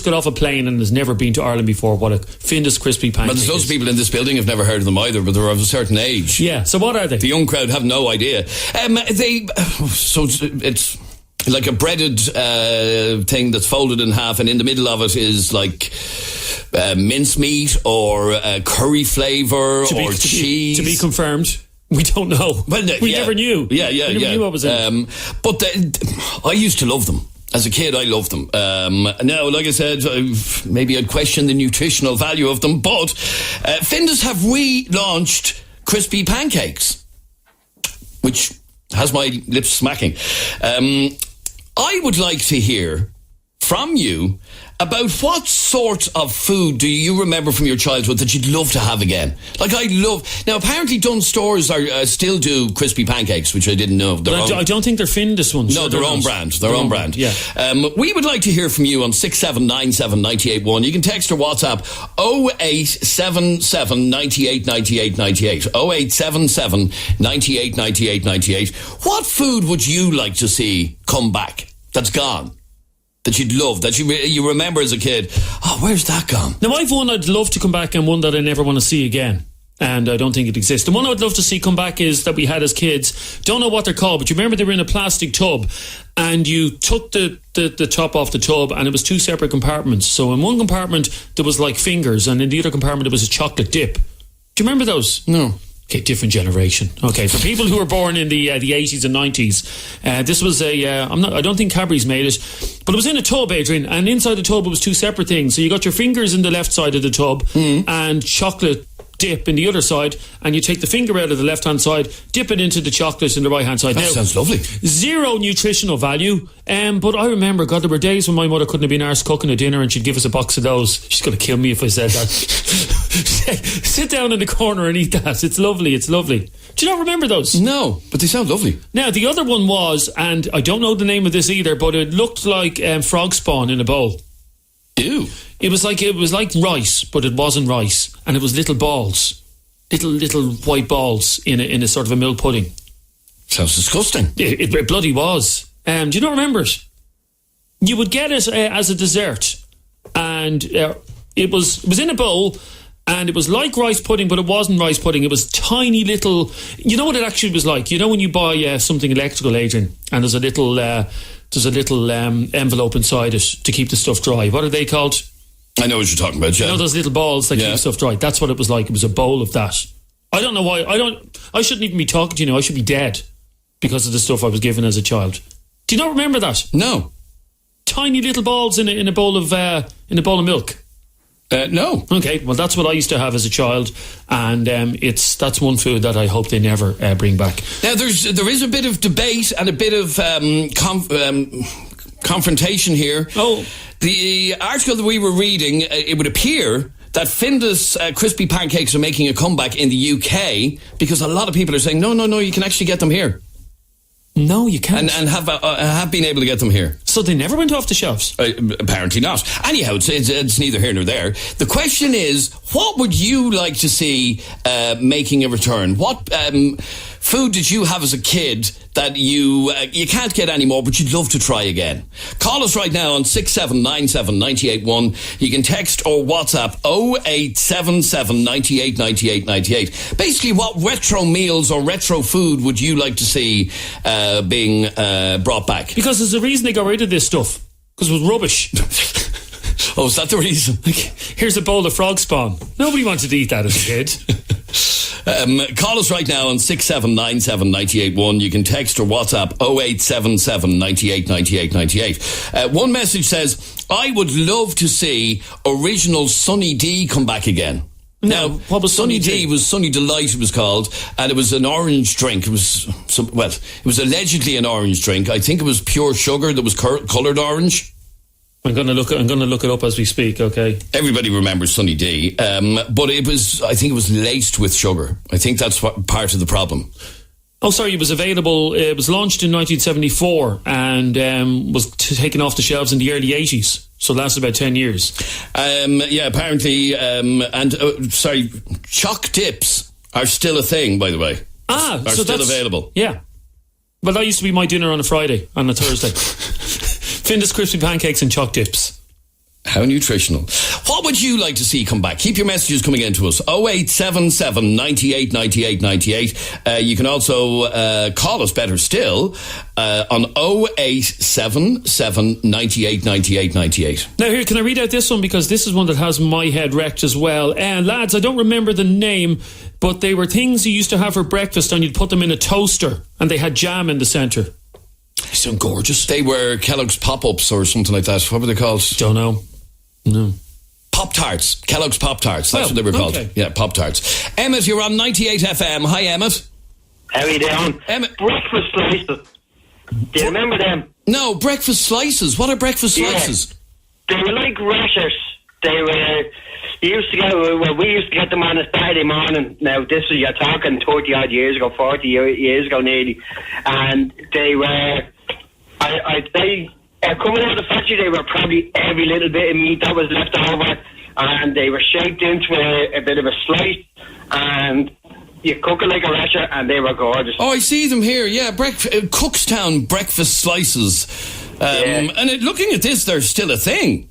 got off a plane and has never been to Ireland before what a Findus crispy pancake But there's loads of people in this building who've never heard of them either, but they're of a certain age. Yeah, so what are they? The young crowd have no idea. It's like a breaded thing that's folded in half, and in the middle of it is like mincemeat or curry flavour or cheese. To be confirmed. We don't know. Well, we never knew. Yeah. We never knew what was in it. But I used to love them. As a kid, I loved them. Now, like I said, maybe I'd question the nutritional value of them, but Findus have relaunched crispy pancakes, which has my lips smacking. I would like to hear from you about what sort of food do you remember from your childhood that you'd love to have again? Like, now apparently Dunn stores are still do crispy pancakes, which I didn't know. I don't think they're Findus ones. No, their own brand. Their own brand. Yeah. We would like to hear from you on 6797 981. You can text or WhatsApp 0877 98 98 98. 0877 98 98 98. What food would you like to see come back that's gone? That you'd love, that you remember as a kid. Oh, where's that gone? Now, I've one I'd love to come back and one that I never want to see again. And I don't think it exists. The one I'd love to see come back is that we had as kids. Don't know what they're called, but you remember they were in a plastic tub, and you took the top off the tub, and it was two separate compartments. So in one compartment there was like fingers, and in the other compartment there was a chocolate dip. Do you remember those? No. Okay, different generation. Okay, for people who were born in the 80s and 90s, this was I don't think Cadbury's made it, but it was in a tub, Adrian, and inside the tub it was two separate things. So you got your fingers in the left side of the tub and chocolate dip in the other side, and you take the finger out of the left hand side, dip it into the chocolate in the right hand side. That sounds lovely. Zero nutritional value, but I remember, God, there were days when my mother couldn't have been arsed cooking a dinner and she'd give us a box of those. She's going to kill me if I said that. Sit down in the corner and eat that. It's lovely. It's lovely. Do you not remember those? No, but they sound lovely. Now, the other one was, and I don't know the name of this either, but it looked like frog spawn in a bowl. Ew. It was like rice, but it wasn't rice, and it was little balls, little white balls in a sort of a milk pudding. Sounds disgusting. It bloody was. Do you not remember it? You would get it as a dessert, and it was in a bowl, and it was like rice pudding, but it wasn't rice pudding. It was tiny little. You know what it actually was like? You know when you buy something electrical, Adrian, and there's a little envelope inside it to keep the stuff dry. What are they called? I know what you're talking about, yeah. You know those little balls that keep stuff dry? That's what it was like. It was a bowl of that. I don't know why. I shouldn't even be talking to you now. I should be dead because of the stuff I was given as a child. Do you not remember that? No. Tiny little balls in a bowl of milk. No. Okay, well, that's what I used to have as a child, and that's one food that I hope they never bring back. Now, there is a bit of debate and a bit of confrontation here. Oh. The article that we were reading, it would appear that Findus crispy pancakes are making a comeback in the UK because a lot of people are saying, no, you can actually get them here. No, you can't. And have been able to get them here. So they never went off the shelves? Apparently not. Anyhow, it's neither here nor there. The question is, what would you like to see making a return? What food did you have as a kid that you can't get anymore, but you'd love to try again? Call us right now on 6797 981. You can text or WhatsApp 0877 98 98 98. Basically, what retro meals or retro food would you like to see being brought back? Because there's a reason they got rid of this stuff. Because it was rubbish. Oh, is that the reason? Here's a bowl of frog spawn. Nobody wanted to eat that as a kid. Call us right now on 6797 981. You can text or WhatsApp 0877 98 98 98. One message says, I would love to see original Sunny D come back again. Now, what was Sunny D? Was Sunny Delight, it was called, and it was an orange drink. It was it was allegedly an orange drink. I think it was pure sugar that was coloured orange. I'm going to look it up as we speak. Okay. Everybody remembers Sunny D, but I think it was laced with sugar. I think that's part of the problem. Oh, sorry, it was available. It was launched in 1974 and was taken off the shelves in the early 80s. So it lasted about 10 years. Apparently, sorry, choc dips are still a thing, by the way. Are still available. Yeah. Well, that used to be my dinner on a Friday, on a Thursday. Findus crispy pancakes and choc dips. How nutritional. What would you like to see come back? Keep your messages coming in to us. 0877 98 98 98. You can also call us, better still, on 0877 98 98 98. Now here, can I read out this one? Because this is one that has my head wrecked as well. And lads, I don't remember the name, but they were things you used to have for breakfast and you'd put them in a toaster and they had jam in the centre. They sound gorgeous. They were Kellogg's Pop-Ups or something like that. What were they called? Don't know. No. Pop-Tarts. Kellogg's Pop-Tarts. That's what they were called. Okay. Yeah, Pop-Tarts. Emmett, you're on 98 FM. Hi, Emmett. How are you doing? Emmett. Breakfast slices. Do you remember them? No, breakfast slices. What are breakfast slices? They were like rashers. They were... we used to get them on a Saturday morning. Now, this is, you're talking 30-odd years ago, 40 years ago nearly. And they were... I'd say... coming out of the factory, they were probably every little bit of meat that was left over, and they were shaped into a bit of a slice, and you cook it like a rasher, and they were gorgeous. Oh, I see them here. Yeah, Cookstown breakfast slices. And looking at this, they're still a thing.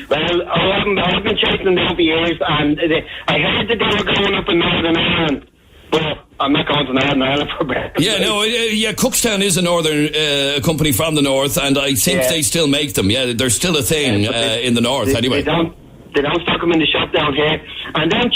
Well, I've been chasing them down for years, and I heard that they were going up in Northern Ireland, but I'm not going to Northern Ireland for breakfast. Yeah, Cookstown is a northern company from the north, and I think they still make them. Yeah, they're still a thing in the north, anyway. They don't stock them in the shop down here. And them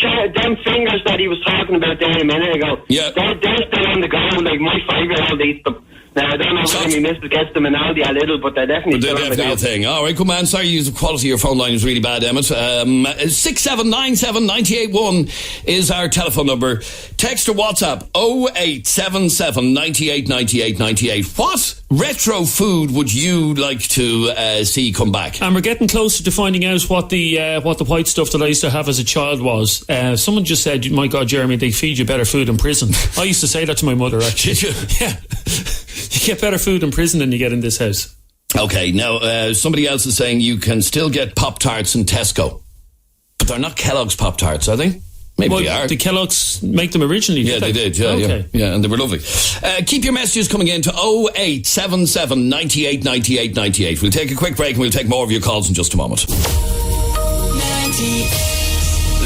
fingers that he was talking about there a minute ago, they're still on the ground, like my 5-year-old eats them. Now, I don't know if my missus gets them in Aldi a little, but they're definitely a thing. All right, good man. Sorry, the quality of your phone line is really bad, Emmett. 6797 981 is our telephone number. Text or WhatsApp 0877 98 98 98. What retro food would you like to see come back? And we're getting closer to finding out what the white stuff that I used to have as a child was. Someone just said, my God, Jeremy, they feed you better food in prison. I used to say that to my mother, actually. Did you? Yeah. You get better food in prison than you get in this house. Okay, now somebody else is saying you can still get Pop-Tarts in Tesco. But they're not Kellogg's Pop-Tarts, are they? Maybe they are. Did Kellogg's make them originally? Yeah, they did. Yeah, and they were lovely. Keep your messages coming in to 0877 98 98 98. We'll take a quick break and we'll take more of your calls in just a moment.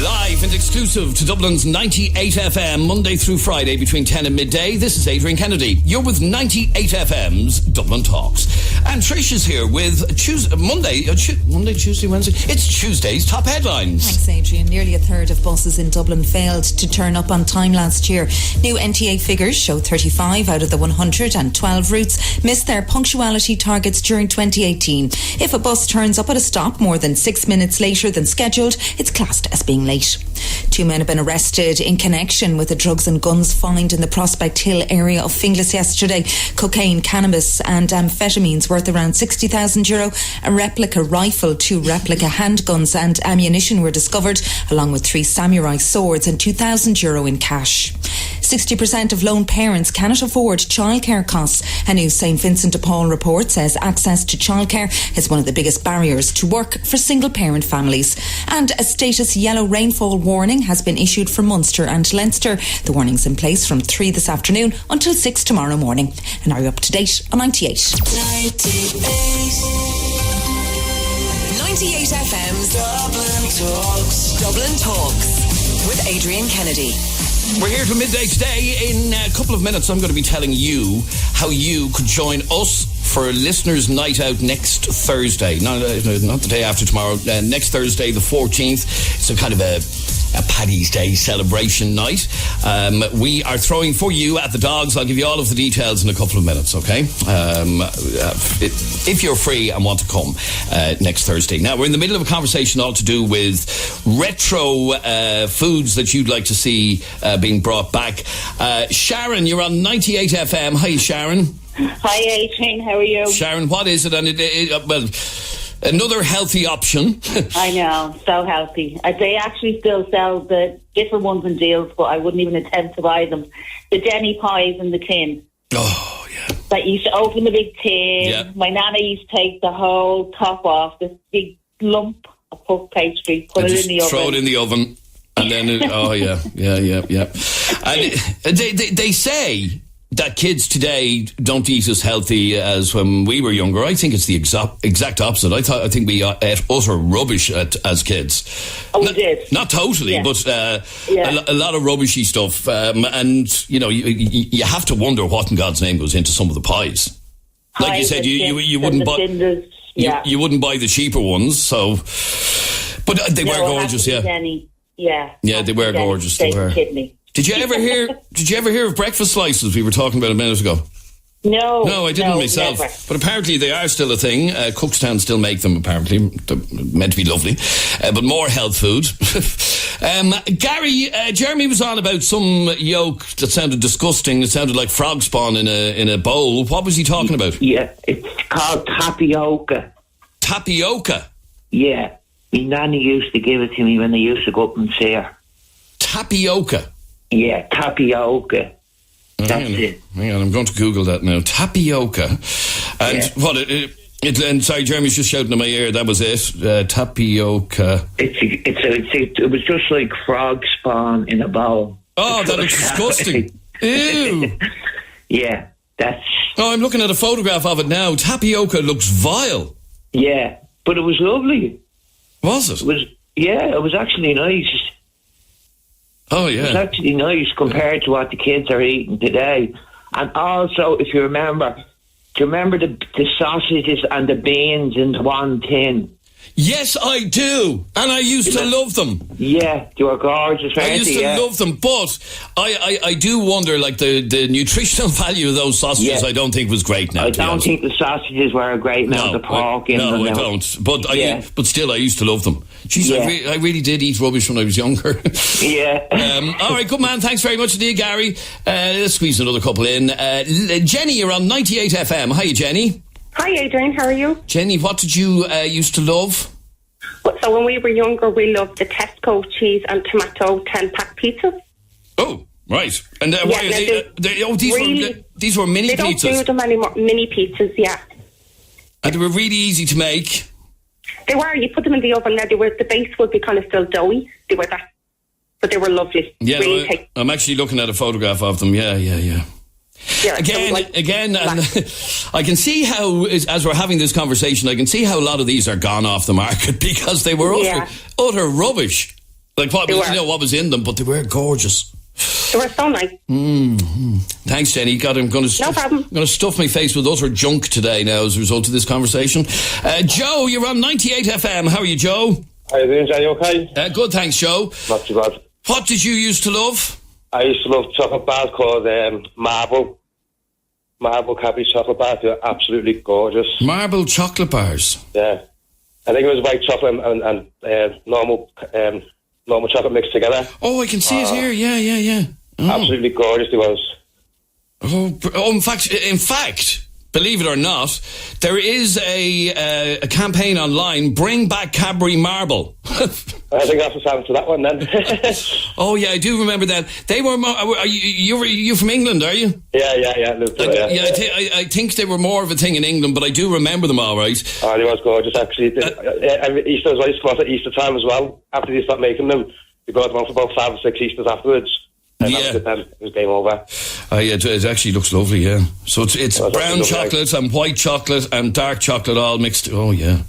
Live live and exclusive to Dublin's 98 FM, Monday through Friday between 10 and midday. This is Adrian Kennedy. You're with 98 FM's Dublin Talks. And Trish is here with Monday, Tuesday, Wednesday. It's Tuesday's top headlines. Thanks, Adrian. Nearly a third of buses in Dublin failed to turn up on time last year. New NTA figures show 35 out of the 112 routes missed their punctuality targets during 2018. If a bus turns up at a stop more than 6 minutes later than scheduled, it's classed as being late. 2 men have been arrested in connection with a drugs and guns find in the Prospect Hill area of Finglas yesterday. Cocaine, cannabis and amphetamines worth around €60,000, a replica rifle, 2 replica handguns and ammunition were discovered, along with 3 samurai swords and €2,000 in cash. 60% of lone parents cannot afford childcare costs. A new St Vincent de Paul report says access to childcare is one of the biggest barriers to work for single-parent families. And a status yellow rainfall warning has been issued for Munster and Leinster. The warning's in place from 3 this afternoon until 6 tomorrow morning. And are you up to date on 98? 98 FM's Dublin Talks with Adrian Kennedy. We're here till midday today. In a couple of minutes, I'm going to be telling you how you could join us for a listeners' night out next Thursday. Not the day after tomorrow. Next Thursday, the 14th. It's a kind of a Paddy's Day celebration night. We are throwing for you at the Dogs. I'll give you all of the details in a couple of minutes, okay? If you're free and want to come next Thursday. Now, we're in the middle of a conversation all to do with retro foods that you'd like to see being brought back. Sharon, you're on 98 FM. Hi, Sharon. Hi, Adrian. How are you? Sharon, what is it? And well, another healthy option. I know, so healthy. They actually still sell the different ones in deals, but I wouldn't even attempt to buy them. The Denny pies in the tin. Oh, yeah. That you used to open the big tin. Yeah. My nana used to take the whole top off, this big lump of puff pastry, put it in the oven. Throw it in the oven. And then, yeah. And they say that kids today don't eat as healthy as when we were younger. I think it's the exact opposite. I think we ate utter rubbish as kids. Oh, we did. Not totally, yeah. but a lot of rubbishy stuff. And, you have to wonder what in God's name goes into some of the pies. Like you said, you wouldn't buy... You wouldn't buy the cheaper ones, so... But they were gorgeous, yeah. Yeah, they were gorgeous. They were. Kidney. Did you ever hear of breakfast slices we were talking about a minute ago? No, I didn't myself. Never. But apparently they are still a thing. Cookstown still make them, apparently. They're meant to be lovely. But more health food. Gary, Jeremy was on about some yolk that sounded disgusting. It sounded like frog spawn in a bowl. What was he talking about? Yeah, it's called tapioca. Tapioca? Yeah. My nanny used to give it to me when they used to go up and see her. Tapioca? Yeah, tapioca. That's it. Hang on, I'm going to Google that now. Tapioca. And what? And sorry, Jeremy's just shouting in my ear. That was it. Tapioca. It was just like frog spawn in a bowl. Oh, that looks disgusting. Ew. Yeah, that's... Oh, I'm looking at a photograph of it now. Tapioca looks vile. Yeah, but it was lovely. Was it? It was actually nice. Oh, yeah. It was actually nice compared to what the kids are eating today. And also, if you remember, do you remember the sausages and the beans in the one tin? Yes, I do. And I used to love them. Yeah, they were gorgeous. I used to love them, but I do wonder, like, the nutritional value of those sausages, I don't think was great now. I don't think the sausages were a great amount of pork in them. No, I don't. But but still, I used to love them. Jeez, I really did eat rubbish when I was younger. Yeah. All right, good man. Thanks very much indeed, Gary. Let's squeeze another couple in. Jenny, you're on 98 FM. Hi, Jenny. Hi, Adrian. How are you? Jenny, what did you used to love? So when we were younger, we loved the Tesco cheese and tomato 10-pack pizzas. Oh, right. And these were mini pizzas? They don't do them anymore. Mini pizzas, yeah. And they were really easy to make? They were. You put them in the oven. Now, the base would be kind of still doughy. They were that. But they were lovely. Yeah, really I'm actually looking at a photograph of them. Yeah. Again, and I can see how, as we're having this conversation, I can see how a lot of these are gone off the market because they were utter rubbish. Like, what? We didn't know what was in them, but they were gorgeous. They were so nice. Thanks, Jenny. God, I'm going No problem. to stuff my face with utter junk today now as a result of this conversation. Joe, you're on 98 FM. How are you, Joe? How you doing, Jenny? Okay? Good, thanks, Joe. Not too bad. What did you used to love? I used to love chocolate bars called Marble Cadbury chocolate bars. They're absolutely gorgeous. Marble chocolate bars? Yeah. I think it was white chocolate and normal chocolate mixed together. Oh, I can see it here. Yeah. Oh. Absolutely gorgeous it was. Oh, in fact, believe it or not, there is a campaign online, Bring Back Cadbury Marble. I think that's what's happened to that one then. Oh, yeah, I do remember that. They were you're from England, are you? Yeah. I think they were more of a thing in England, but I do remember them all right. Oh, they was gorgeous, actually. Easter was nice, at Easter time as well. After they stopped making them, they brought them on for about 5 or 6 Easters afterwards. And it was game over. It actually looks lovely, yeah. So it's brown chocolate and white chocolate and dark chocolate all mixed. Oh, yeah.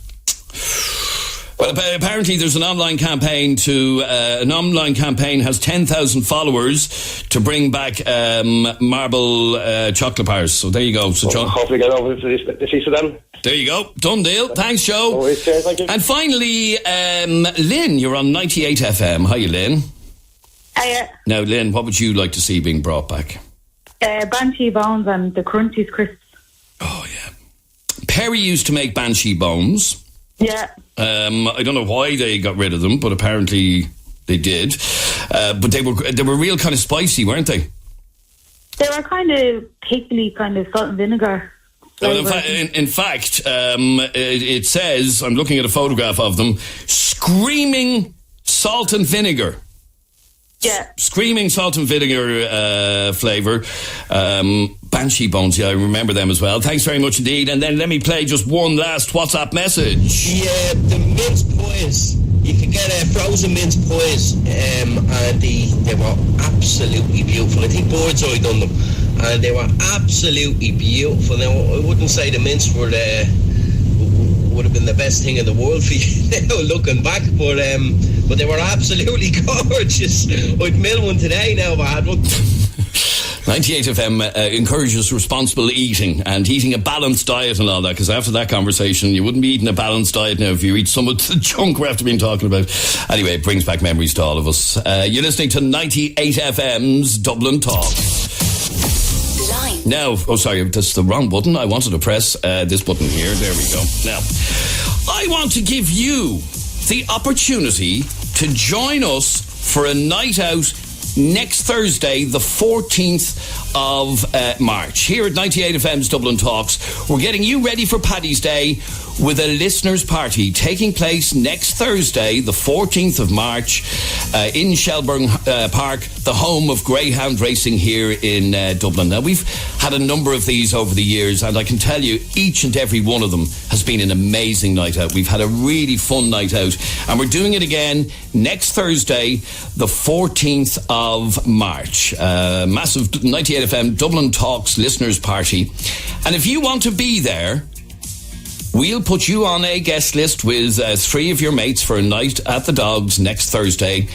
Well, apparently there's an online campaign has 10,000 followers to bring back marble chocolate bars. So there you go. So John, hopefully get over to this Easter then. There you go. Done deal. Thanks, Joe. Cheers, thank you. And finally, Lynn, you're on 98 FM. Hiya, Lynn. Hiya. Now, Lynn, what would you like to see being brought back? Banshee bones and the Crunchies crisps. Oh, yeah. Perry used to make Banshee bones. Yeah. I don't know why they got rid of them, but apparently they did. But they were real kind of spicy, weren't they? They were kind of pickly, kind of salt and vinegar. Well, in fact, it says, I'm looking at a photograph of them, screaming salt and vinegar. Yeah. Screaming salt and vinegar flavour. Banshee bones, yeah, I remember them as well. Thanks very much indeed. And then let me play just one last WhatsApp message. Yeah, the mince pies. You could get frozen mince pies, and they were absolutely beautiful. I think Birdseye done them, and they were absolutely beautiful. Now, I wouldn't say the mince would have been the best thing in the world for you now, looking back, but they were absolutely gorgeous. I'd mill one today now if I had one. 98 FM encourages responsible eating and eating a balanced diet and all that, because after that conversation you wouldn't be eating a balanced diet now if you eat some of the junk we're after been talking about. Anyway, it brings back memories to all of us. You're listening to 98 FM's Dublin Talks. Now, sorry, that's the wrong button. I wanted to press this button here. There we go. Now, I want to give you the opportunity to join us for a night out next Thursday, the 14th of March. Here at 98 FM's Dublin Talks, we're getting you ready for Paddy's Day with a listeners' party taking place next Thursday, the 14th of March, in Shelburne Park, the home of greyhound racing here in Dublin. Now, we've had a number of these over the years, and I can tell you each and every one of them has been an amazing night out. We've had a really fun night out, and we're doing it again next Thursday, the 14th of March. Massive 98 FM Dublin Talks listeners' party. And if you want to be there, we'll put you on a guest list with 3 of your mates for a night at the Dogs next Thursday.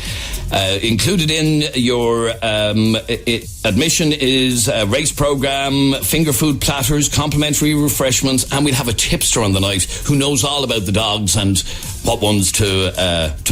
Included in your admission is a race programme, finger food platters, complimentary refreshments, and we'll have a tipster on the night who knows all about the dogs and what ones to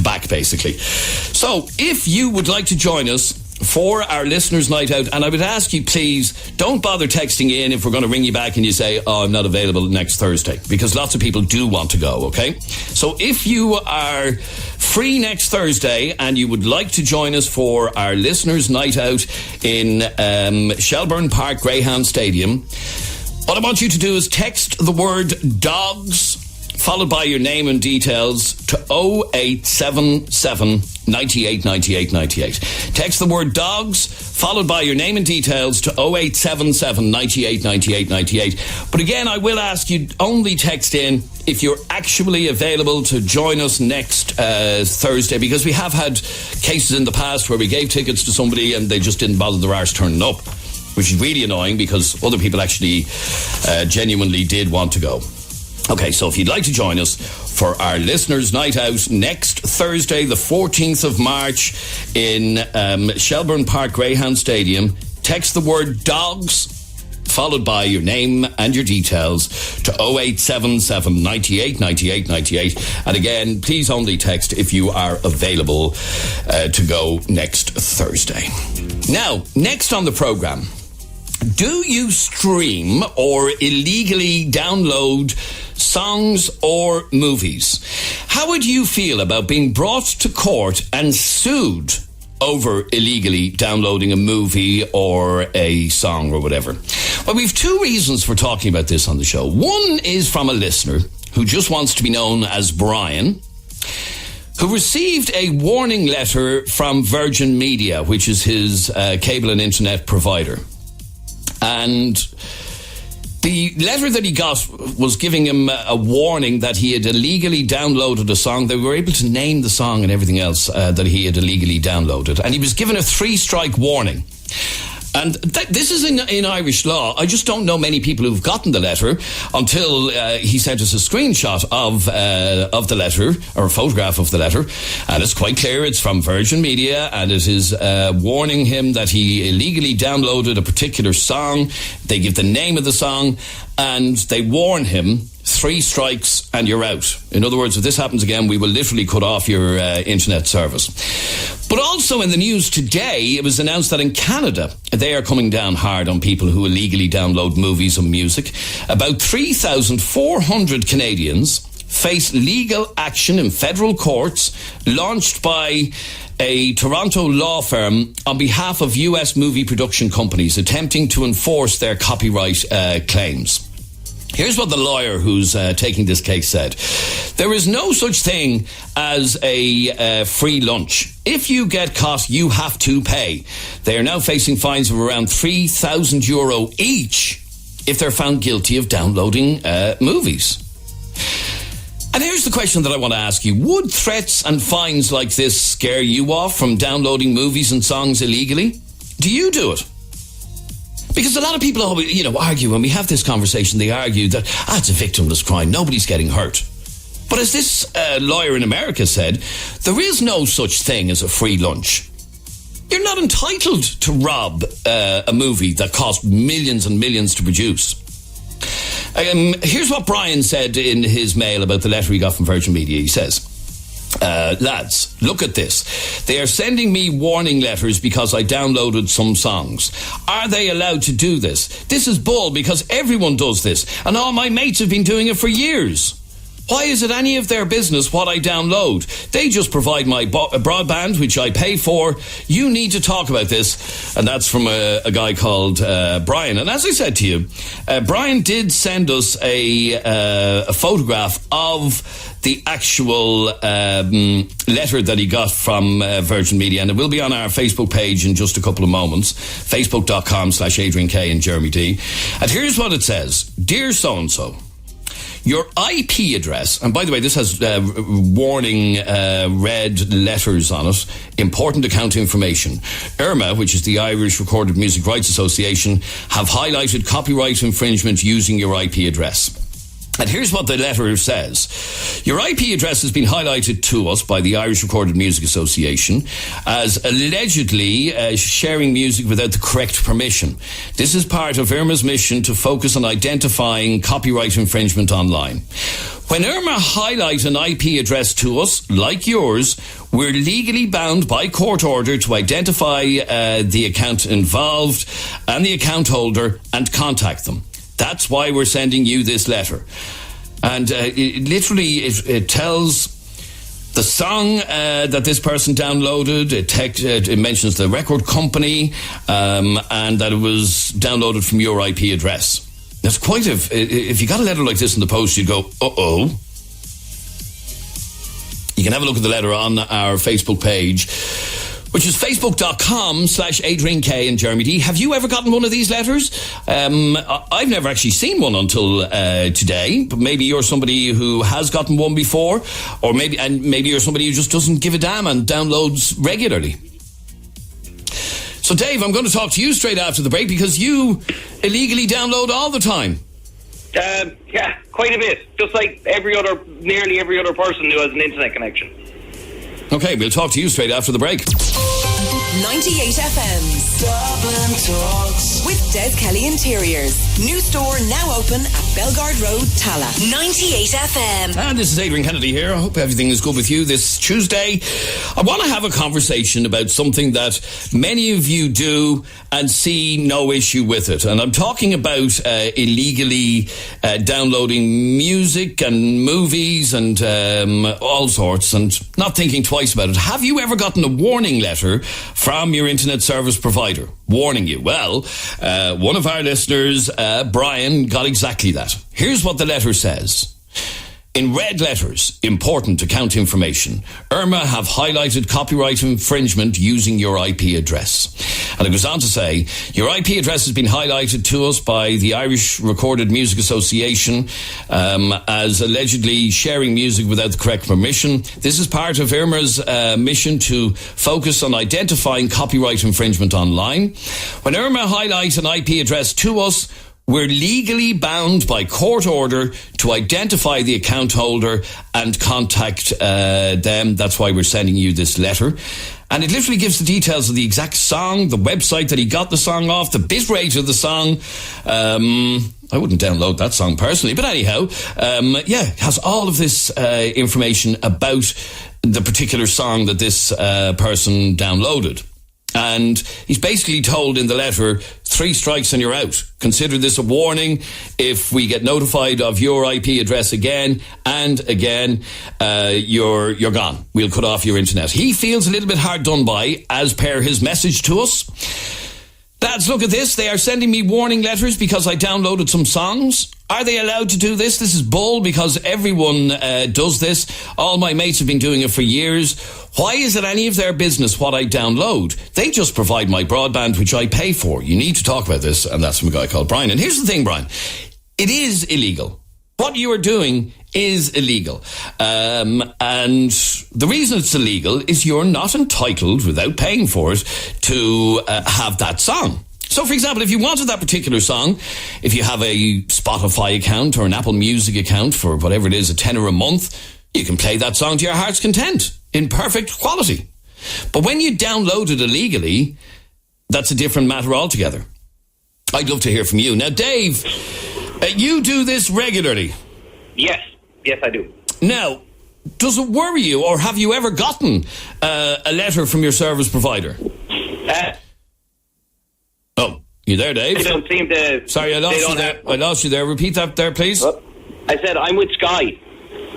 back, basically. So if you would like to join us for our listeners' night out, and I would ask you, please don't bother texting in if we're going to ring you back and you say, oh, I'm not available next Thursday, because lots of people do want to go, okay? So if you are free next Thursday and you would like to join us for our listeners' night out in Shelburne Park Greyhound Stadium, what I want you to do is text the word dogs followed by your name and details to 0877 98 98 98. Text the word dogs followed by your name and details to 0877 98 98 98. But again, I will ask you only text in if you're actually available to join us next Thursday, because we have had cases in the past where we gave tickets to somebody and they just didn't bother their arse turning up, which is really annoying because other people actually genuinely did want to go. Okay, so if you'd like to join us for our listeners' night out next Thursday, the 14th of March in Shelbourne Park Greyhound Stadium, text the word dogs followed by your name and your details to 0877 98 98 98. And again, please only text if you are available to go next Thursday. Now, next on the programme, do you stream or illegally download songs or movies? How would you feel about being brought to court and sued over illegally downloading a movie or a song or whatever? Well, we've two reasons for talking about this on the show. One is from a listener who just wants to be known as Brian, who received a warning letter from Virgin Media, which is his cable and internet provider. And the letter that he got was giving him a warning that he had illegally downloaded a song. They were able to name the song and everything else that he had illegally downloaded. And he was given a 3-strike warning. And this is in Irish law. I just don't know many people who've gotten the letter until he sent us a screenshot of the letter, or a photograph of the letter. And it's quite clear it's from Virgin Media, and it is warning him that he illegally downloaded a particular song. They give the name of the song, and they warn him, 3 strikes and you're out. In other words, if this happens again, we will literally cut off your internet service. But also in the news today, it was announced that in Canada, they are coming down hard on people who illegally download movies and music. About 3,400 Canadians face legal action in federal courts launched by a Toronto law firm on behalf of US movie production companies attempting to enforce their copyright claims. Here's what the lawyer who's taking this case said. There is no such thing as a free lunch. If you get caught, you have to pay. They are now facing fines of around €3,000 each if they're found guilty of downloading movies. And here's the question that I want to ask you. Would threats and fines like this scare you off from downloading movies and songs illegally? Do you do it? Because a lot of people always, argue, when we have this conversation, they argue that, it's a victimless crime, nobody's getting hurt. But as this lawyer in America said, there is no such thing as a free lunch. You're not entitled to rob a movie that cost millions and millions to produce. Here's what Brian said in his mail about the letter he got from Virgin Media. He says, lads, look at this. They are sending me warning letters because I downloaded some songs. Are they allowed to do this? This is bull because everyone does this and all my mates have been doing it for years. Why is it any of their business what I download? They just provide my broadband, which I pay for. You need to talk about this. And that's from a guy called Brian. And as I said to you, Brian did send us a photograph of the actual letter that he got from Virgin Media. And it will be on our Facebook page in just a couple of moments. Facebook.com/Adrian K and Jeremy D. And here's what it says. Dear so-and-so, your IP address, and by the way, this has warning red letters on it, important account information. IRMA, which is the Irish Recorded Music Rights Association, have highlighted copyright infringement using your IP address. And here's what the letter says. Your IP address has been highlighted to us by the Irish Recorded Music Association as allegedly sharing music without the correct permission. This is part of IRMA's mission to focus on identifying copyright infringement online. When IRMA highlight an IP address to us, like yours, we're legally bound by court order to identify the account involved and the account holder and contact them. That's why we're sending you this letter. And it tells the song that this person downloaded. It mentions the record company and that it was downloaded from your IP address. That's quite if you got a letter like this in the post, you'd go, uh-oh. You can have a look at the letter on our Facebook page, which is facebook.com/Adrian K and Jeremy D. Have you ever gotten one of these letters? I've never actually seen one until today, but maybe you're somebody who has gotten one before, or maybe you're somebody who just doesn't give a damn and downloads regularly. So Dave, I'm going to talk to you straight after the break because you illegally download all the time. Yeah, quite a bit. Just like nearly every other person who has an internet connection. Okay, we'll talk to you straight after the break. 98 FM's Dublin Talks with Des Kelly Interiors. New store now open at Belgard Road, Tala. 98 FM. And this is Adrian Kennedy here. I hope everything is good with you this Tuesday. I want to have a conversation about something that many of you do and see no issue with it. And I'm talking about illegally downloading music and movies and all sorts and not thinking twice about it. Have you ever gotten a warning letter from your internet service provider warning you? Well, one of our listeners, Brian, got exactly that. Here's what the letter says. In red letters, important account information. Irma have highlighted copyright infringement using your IP address. And it goes on to say, your IP address has been highlighted to us by the Irish Recorded Music Association as allegedly sharing music without the correct permission. This is part of Irma's mission to focus on identifying copyright infringement online. When Irma highlights an IP address to us, we're legally bound by court order to identify the account holder and contact them. That's why we're sending you this letter. And it literally gives the details of the exact song, the website that he got the song off, the bit rate of the song. I wouldn't download that song personally, but anyhow, it has all of this information about the particular song that this person downloaded. And he's basically told in the letter, 3 strikes and you're out. Consider this a warning. If we get notified of your IP address again and again, you're gone. We'll cut off your internet. He feels a little bit hard done by, as per his message to us. Dads, look at this. They are sending me warning letters because I downloaded some songs. Are they allowed to do this? This is bull because everyone does this. All my mates have been doing it for years. Why is it any of their business what I download? They just provide my broadband, which I pay for. You need to talk about this. And that's from a guy called Brian. And here's the thing, Brian. It is illegal. What you are doing is illegal. And the reason it's illegal is you're not entitled, without paying for it, to have that song. So, for example, if you wanted that particular song, if you have a Spotify account or an Apple Music account for whatever it is, $10 a month, you can play that song to your heart's content in perfect quality. But when you download it illegally, that's a different matter altogether. I'd love to hear from you. Now, Dave, you do this regularly. Yes, I do. Now, does it worry you, or have you ever gotten a letter from your service provider? Oh, you there, Dave? They don't seem to... Sorry, I lost you there. Repeat that there, please. I said I'm with Sky,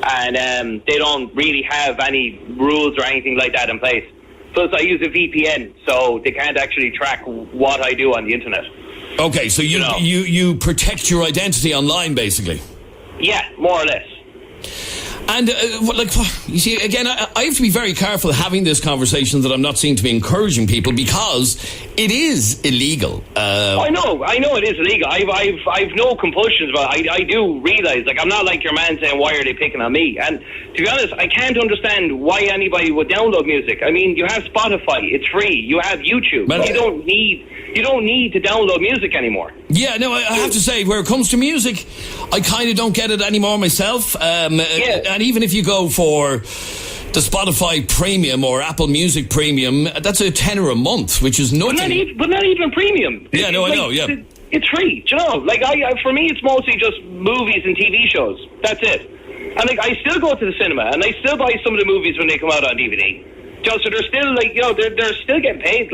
and they don't really have any rules or anything like that in place. Plus, I use a VPN, so they can't actually track what I do on the internet. Okay, so you protect your identity online, basically. Yeah, more or less. And, you see, again, I have to be very careful having this conversation that I'm not seeing to be encouraging people because it is illegal. I know it is illegal. I've no compulsions about it. I do realise, I'm not like your man saying, why are they picking on me? And to be honest, I can't understand why anybody would download music. I mean, you have Spotify, it's free. You have YouTube. But you don't need to download music anymore. Yeah, no, I have to say, where it comes to music, I kind of don't get it anymore myself. And even if you go for the Spotify Premium or Apple Music Premium, that's a $10 a month, which is nothing. But not even premium. Yeah, no, I know, yeah. It's free, do you know? For me, it's mostly just movies and TV shows. That's it. And I still go to the cinema, and I still buy some of the movies when they come out on DVD. So they're still, they're still getting paid,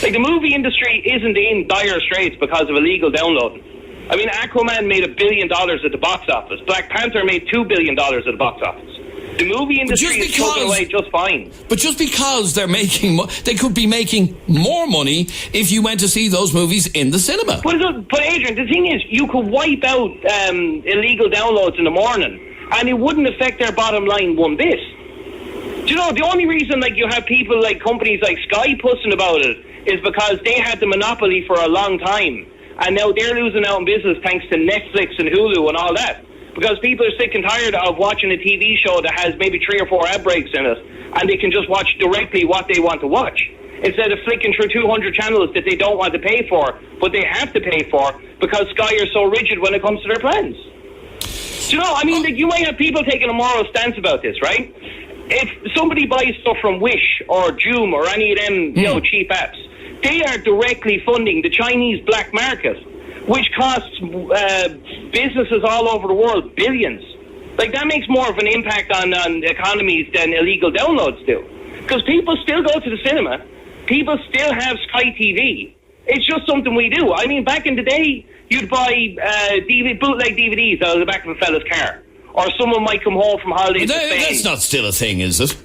the movie industry isn't in dire straits because of illegal downloading. I mean, Aquaman made $1 billion at the box office. Black Panther made $2 billion at the box office. The movie industry is chugging away just fine. But just because they're making, they could be making more money if you went to see those movies in the cinema. But Adrian, the thing is, you could wipe out illegal downloads in the morning, and it wouldn't affect their bottom line one bit. Do you know, the only reason you have people companies like Sky pussing about it is because they had the monopoly for a long time. And now they're losing out in business thanks to Netflix and Hulu and all that. Because people are sick and tired of watching a TV show that has maybe 3 or 4 ad breaks in it, and they can just watch directly what they want to watch, instead of flicking through 200 channels that they don't want to pay for, but they have to pay for because Sky are so rigid when it comes to their plans. Do you know, I mean, like, you might have people taking a moral stance about this, right? If somebody buys stuff from Wish or Joom or any of them, you know, cheap apps, they are directly funding the Chinese black market, which costs businesses all over the world billions. Like, that makes more of an impact on economies than illegal downloads do. Because people still go to the cinema. People still have Sky TV. It's just something we do. I mean, back in the day, you'd buy bootleg DVDs out of the back of a fella's car. Or someone might come home from holidays to Spain. That's not still a thing, is it?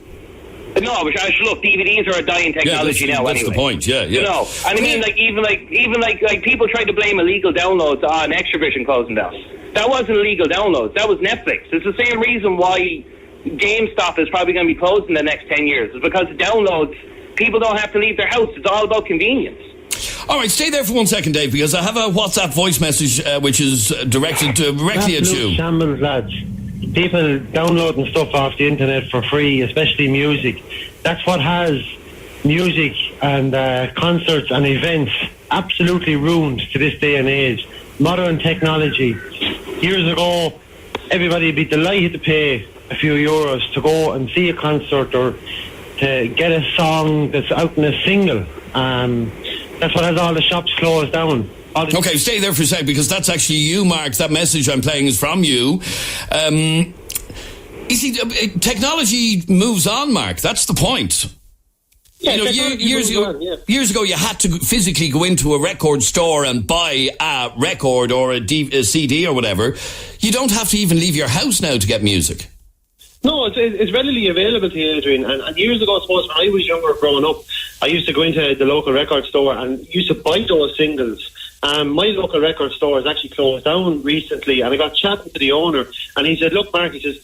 No, but look, DVDs are a dying technology now. That's anyway. the point. Yeah. You know, and I mean, like people tried to blame illegal downloads on Extravision closing down. That wasn't illegal downloads. That was Netflix. It's the same reason why GameStop is probably going to be closed in the next 10 years. It's because downloads, people don't have to leave their house. It's all about convenience. All right, stay there for 1 second, Dave, because I have a WhatsApp voice message which is directed directly at you. Shambles, lads. People downloading stuff off the internet for free, especially music. That's what has music and concerts and events absolutely ruined to this day and age. Modern technology. Years ago, everybody would be delighted to pay a few euros to go and see a concert or to get a song that's out in a single. That's what has all the shops closed down. Okay, stay there for a second, because that's actually you, Mark. That message I'm playing is from you. You see, technology moves on, Mark. That's the point. Yeah, you know, years ago, you had to physically go into a record store and buy a record or a CD or whatever. You don't have to even leave your house now to get music. No, it's readily available to you, Adrian. And years ago, I suppose, when I was younger growing up, I used to go into the local record store and used to buy those singles. My local record store has actually closed down recently, and I got chatting to the owner, and he said, look, Mark, he says,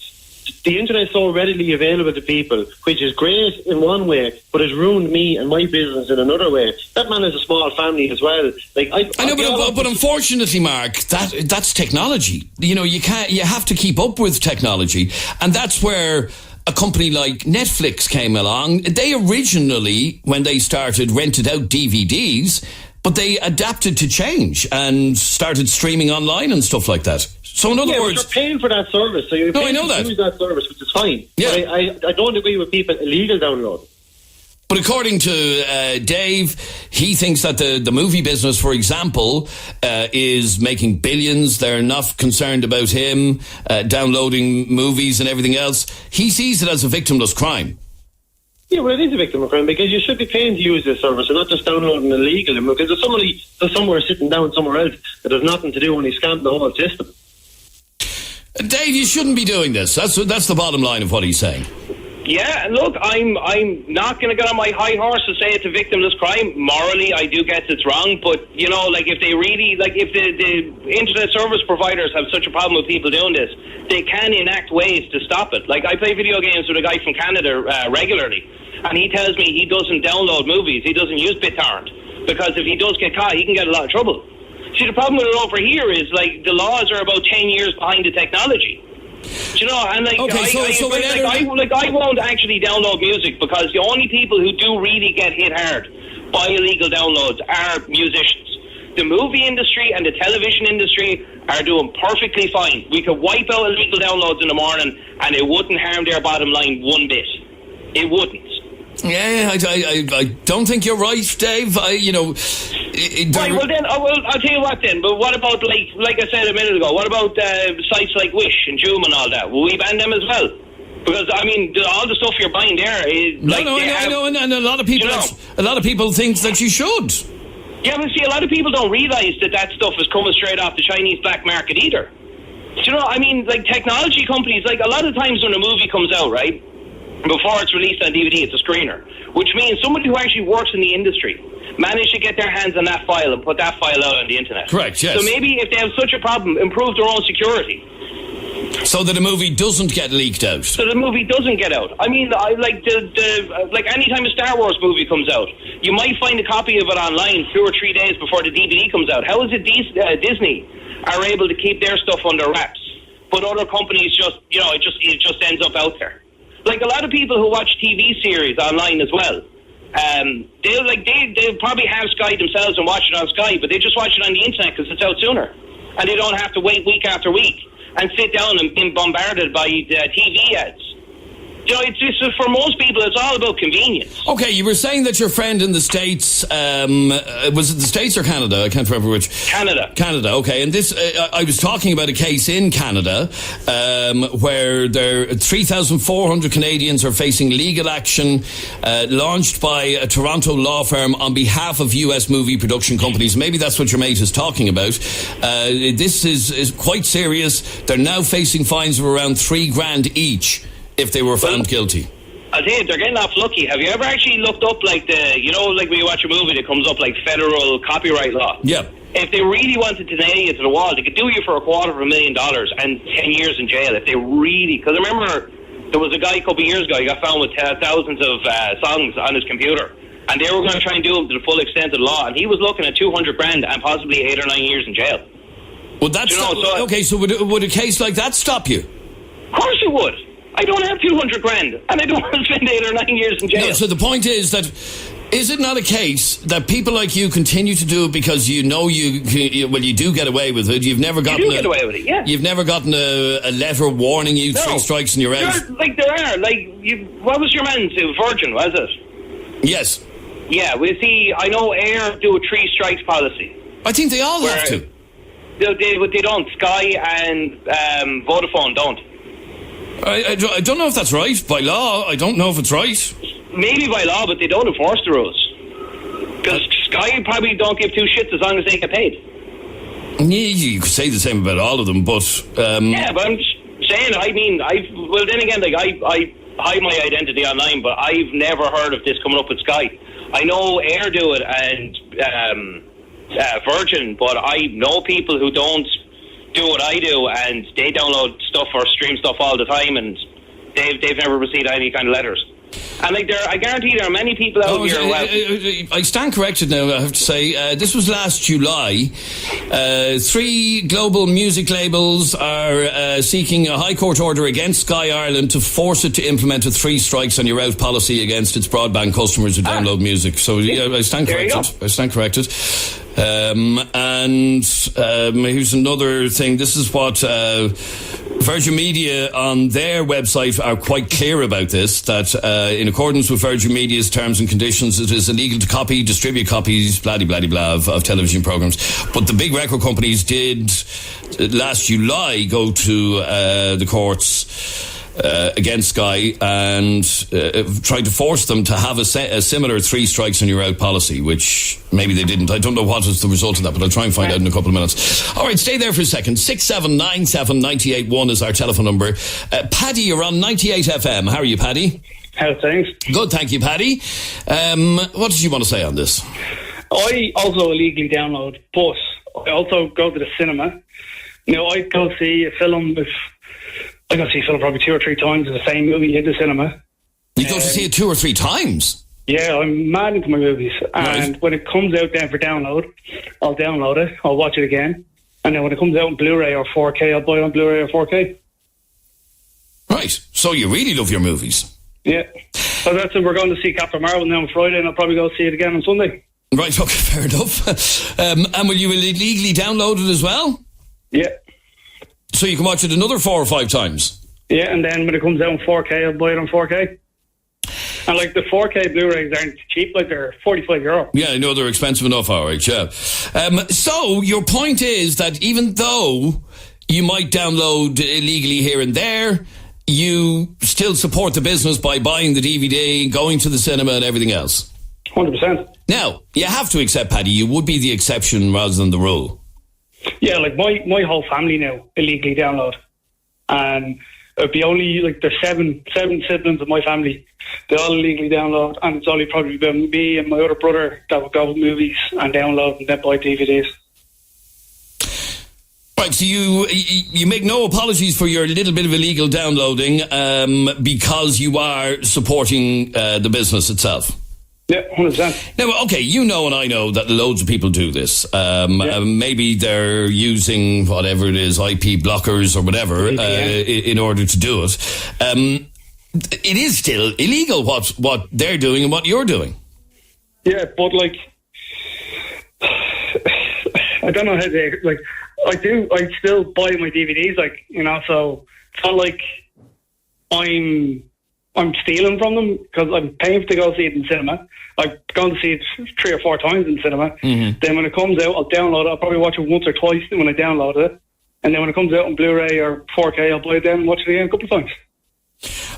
the internet is so readily available to people, which is great in one way, but has ruined me and my business in another way. That man has a small family as well. Like I know, but unfortunately, Mark, that's technology. You know, you have to keep up with technology, and that's where a company like Netflix came along. They originally, when they started, rented out DVDs, but they adapted to change and started streaming online and stuff like that. So in other words, you're paying for that service, so you're paying to use that service, which is fine. Yeah. But I don't agree with people illegal download. But according to Dave, he thinks that the movie business, for example, is making billions. They're not concerned about him downloading movies and everything else. He sees it as a victimless crime. Yeah, well, it is a victim of crime, because you should be paying to use this service and not just downloading illegal. Because there's somebody somewhere sitting down somewhere else that has nothing to do when he's scamming the whole system. Dave, you shouldn't be doing this. That's the bottom line of what he's saying. Yeah, look, I'm not going to get on my high horse to say it's a victimless crime. Morally, I do guess it's wrong, but, you know, like, if they really, like, if the internet service providers have such a problem with people doing this, they can enact ways to stop it. Like, I play video games with a guy from Canada regularly, and he tells me he doesn't download movies, he doesn't use BitTorrent, because if he does get caught, he can get a lot of trouble. See, the problem with it over here is, like, the laws are about 10 years behind the technology. Do you know, and like, I won't actually download music, because the only people who do really get hit hard by illegal downloads are musicians. The movie industry and the television industry are doing perfectly fine. We could wipe out illegal downloads in the morning and it wouldn't harm their bottom line one bit. It wouldn't. Yeah, I don't think you're right, Dave. Right, well then, I'll tell you what then. But what about, like I said a minute ago, what about sites like Wish and Joom and all that? Will we ban them as well? Because, I mean, all the stuff you're buying there is... I know, and a lot of people, a lot of people think that you should. Yeah, but see, a lot of people don't realise that stuff is coming straight off the Chinese black market either. Do you know, I mean, like, technology companies, like, a lot of times when a movie comes out, right, before it's released on DVD, it's a screener, which means somebody who actually works in the industry managed to get their hands on that file and put that file out on the internet. Correct, yes. So maybe if they have such a problem, improve their own security. So that a movie doesn't get leaked out. So the movie doesn't get out. I mean, like anytime a Star Wars movie comes out, you might find a copy of it online 2 or 3 days before the DVD comes out. How is it Disney are able to keep their stuff under wraps, but other companies just, you know, it just ends up out there? Like, a lot of people who watch TV series online as well, they'll probably have Sky themselves and watch it on Sky, but they just watch it on the internet because it's out sooner, and they don't have to wait week after week. and sit down and been bombarded by TV ads. You know, it's just, for most people, it's all about convenience. Okay, you were saying that your friend in the States, was it the States or Canada? I can't remember which. Canada, okay. And this, I was talking about a case in Canada where 3,400 Canadians are facing legal action launched by a Toronto law firm on behalf of US movie production companies. Maybe that's what your mate is talking about. This is quite serious. They're now facing fines of around $3,000 each if they were found guilty. I tell you, they're getting off lucky. Have you ever actually looked up, like, like when you watch a movie that comes up like federal copyright law? Yeah. If they really wanted to nail you to the wall, they could do you for $250,000 and 10 years in jail if they really... Because I remember there was a guy a couple of years ago, he got found with thousands of songs on his computer, and they were going to try and do him to the full extent of the law, and he was looking at $200,000 and possibly 8 or 9 years in jail. Well, that's... okay, so would a case like that stop you? Of course it would. I don't have $200,000, and I don't want to spend 8 or 9 years in jail. No, so the point is that, is it not a case that people like you continue to do it because you know you do get away with it? You've never gotten get away with it, yeah. You've never gotten a letter warning you 3 strikes and you're out. There are. What was your man's Virgin, was it? Yes. Yeah, see, I know Air do a 3 strikes policy. I think they all have to. They don't. Sky and Vodafone don't. I don't know if that's right. By law, I don't know if it's right. Maybe by law, but they don't enforce the rules. Because Sky probably don't give 2 shits as long as they get paid. You could say the same about all of them, but... yeah, but I'm just saying, then again, I hide my identity online, but I've never heard of this coming up with Sky. I know Air do it and Virgin, but I know people who don't do what I do, and they download stuff or stream stuff all the time, and they've never received any kind of letters. And I guarantee there are many people out here. I stand corrected now, I have to say. This was last July. 3 global music labels are seeking a High Court order against Sky Ireland to force it to implement a 3 strikes on your out policy against its broadband customers who download music. So I stand corrected. And here's another thing. This is what Virgin Media on their website are quite clear about this, that in accordance with Virgin Media's terms and conditions, it is illegal to copy, distribute copies, blah-de-blah-de-blah of television programmes. But the big record companies did, last July, go to the courts against Sky and tried to force them to have a similar 3 strikes and you're out policy, which maybe they didn't. I don't know what is the result of that, but I'll try and find out in a couple of minutes. All right, stay there for a second. 6797981 is our telephone number. Paddy, you're on 98 FM. How are you, Paddy? How's things? Good, thank you, Paddy. What did you want to say on this? I also illegally download, but I also go to the cinema. I go see a film with... I go see a film probably 2 or 3 times in the same movie in the cinema. You go to see it 2 or 3 times? Yeah, I'm mad into my movies. And when it comes out then for download, I'll download it, I'll watch it again. And then when it comes out on Blu-ray or 4K, I'll buy it on Blu-ray or 4K. Right, so you really love your movies? Yeah. So that's it. We're going to see Captain Marvel now on Friday, and I'll probably go see it again on Sunday. Right, okay, fair enough. And will you illegally download it as well? Yeah. So you can watch it another 4 or 5 times? Yeah, and then when it comes out on 4K, I'll buy it on 4K. And the 4K Blu-rays aren't cheap, they're €45. Yeah, I know they're expensive enough, all right, yeah. So your point is that even though you might download illegally here and there, you still support the business by buying the DVD, going to the cinema and everything else? 100%. Now, you have to accept, Paddy, you would be the exception rather than the rule. Yeah, my whole family now illegally download. And it'd be only, there's seven siblings of my family. They all illegally download, and it's only probably been me and my other brother that would go to movies and download and then buy DVDs. Right, so you make no apologies for your little bit of illegal downloading because you are supporting the business itself. Yeah, 100%. Now, okay, you know and I know that loads of people do this. Maybe they're using whatever it is, IP blockers or whatever, in order to do it. It is still illegal what they're doing and what you're doing. Yeah, but I don't know how they I do. I still buy my DVDs, so it's not like I'm stealing from them because I'm paying to go see it in cinema. I've gone to see it 3 or 4 times in cinema. Mm-hmm. Then when it comes out, I'll download it. I'll probably watch it once or twice when I download it. And then when it comes out on Blu-ray or 4K, I'll buy it down and watch it again a couple of times.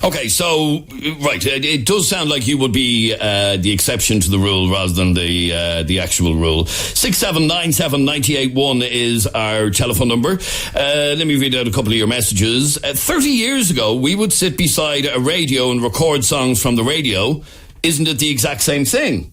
Okay, so, right, it does sound like you would be the exception to the rule rather than the actual rule. 6797981 is our telephone number. Let me read out a couple of your messages. 30 years ago, we would sit beside a radio and record songs from the radio. Isn't it the exact same thing?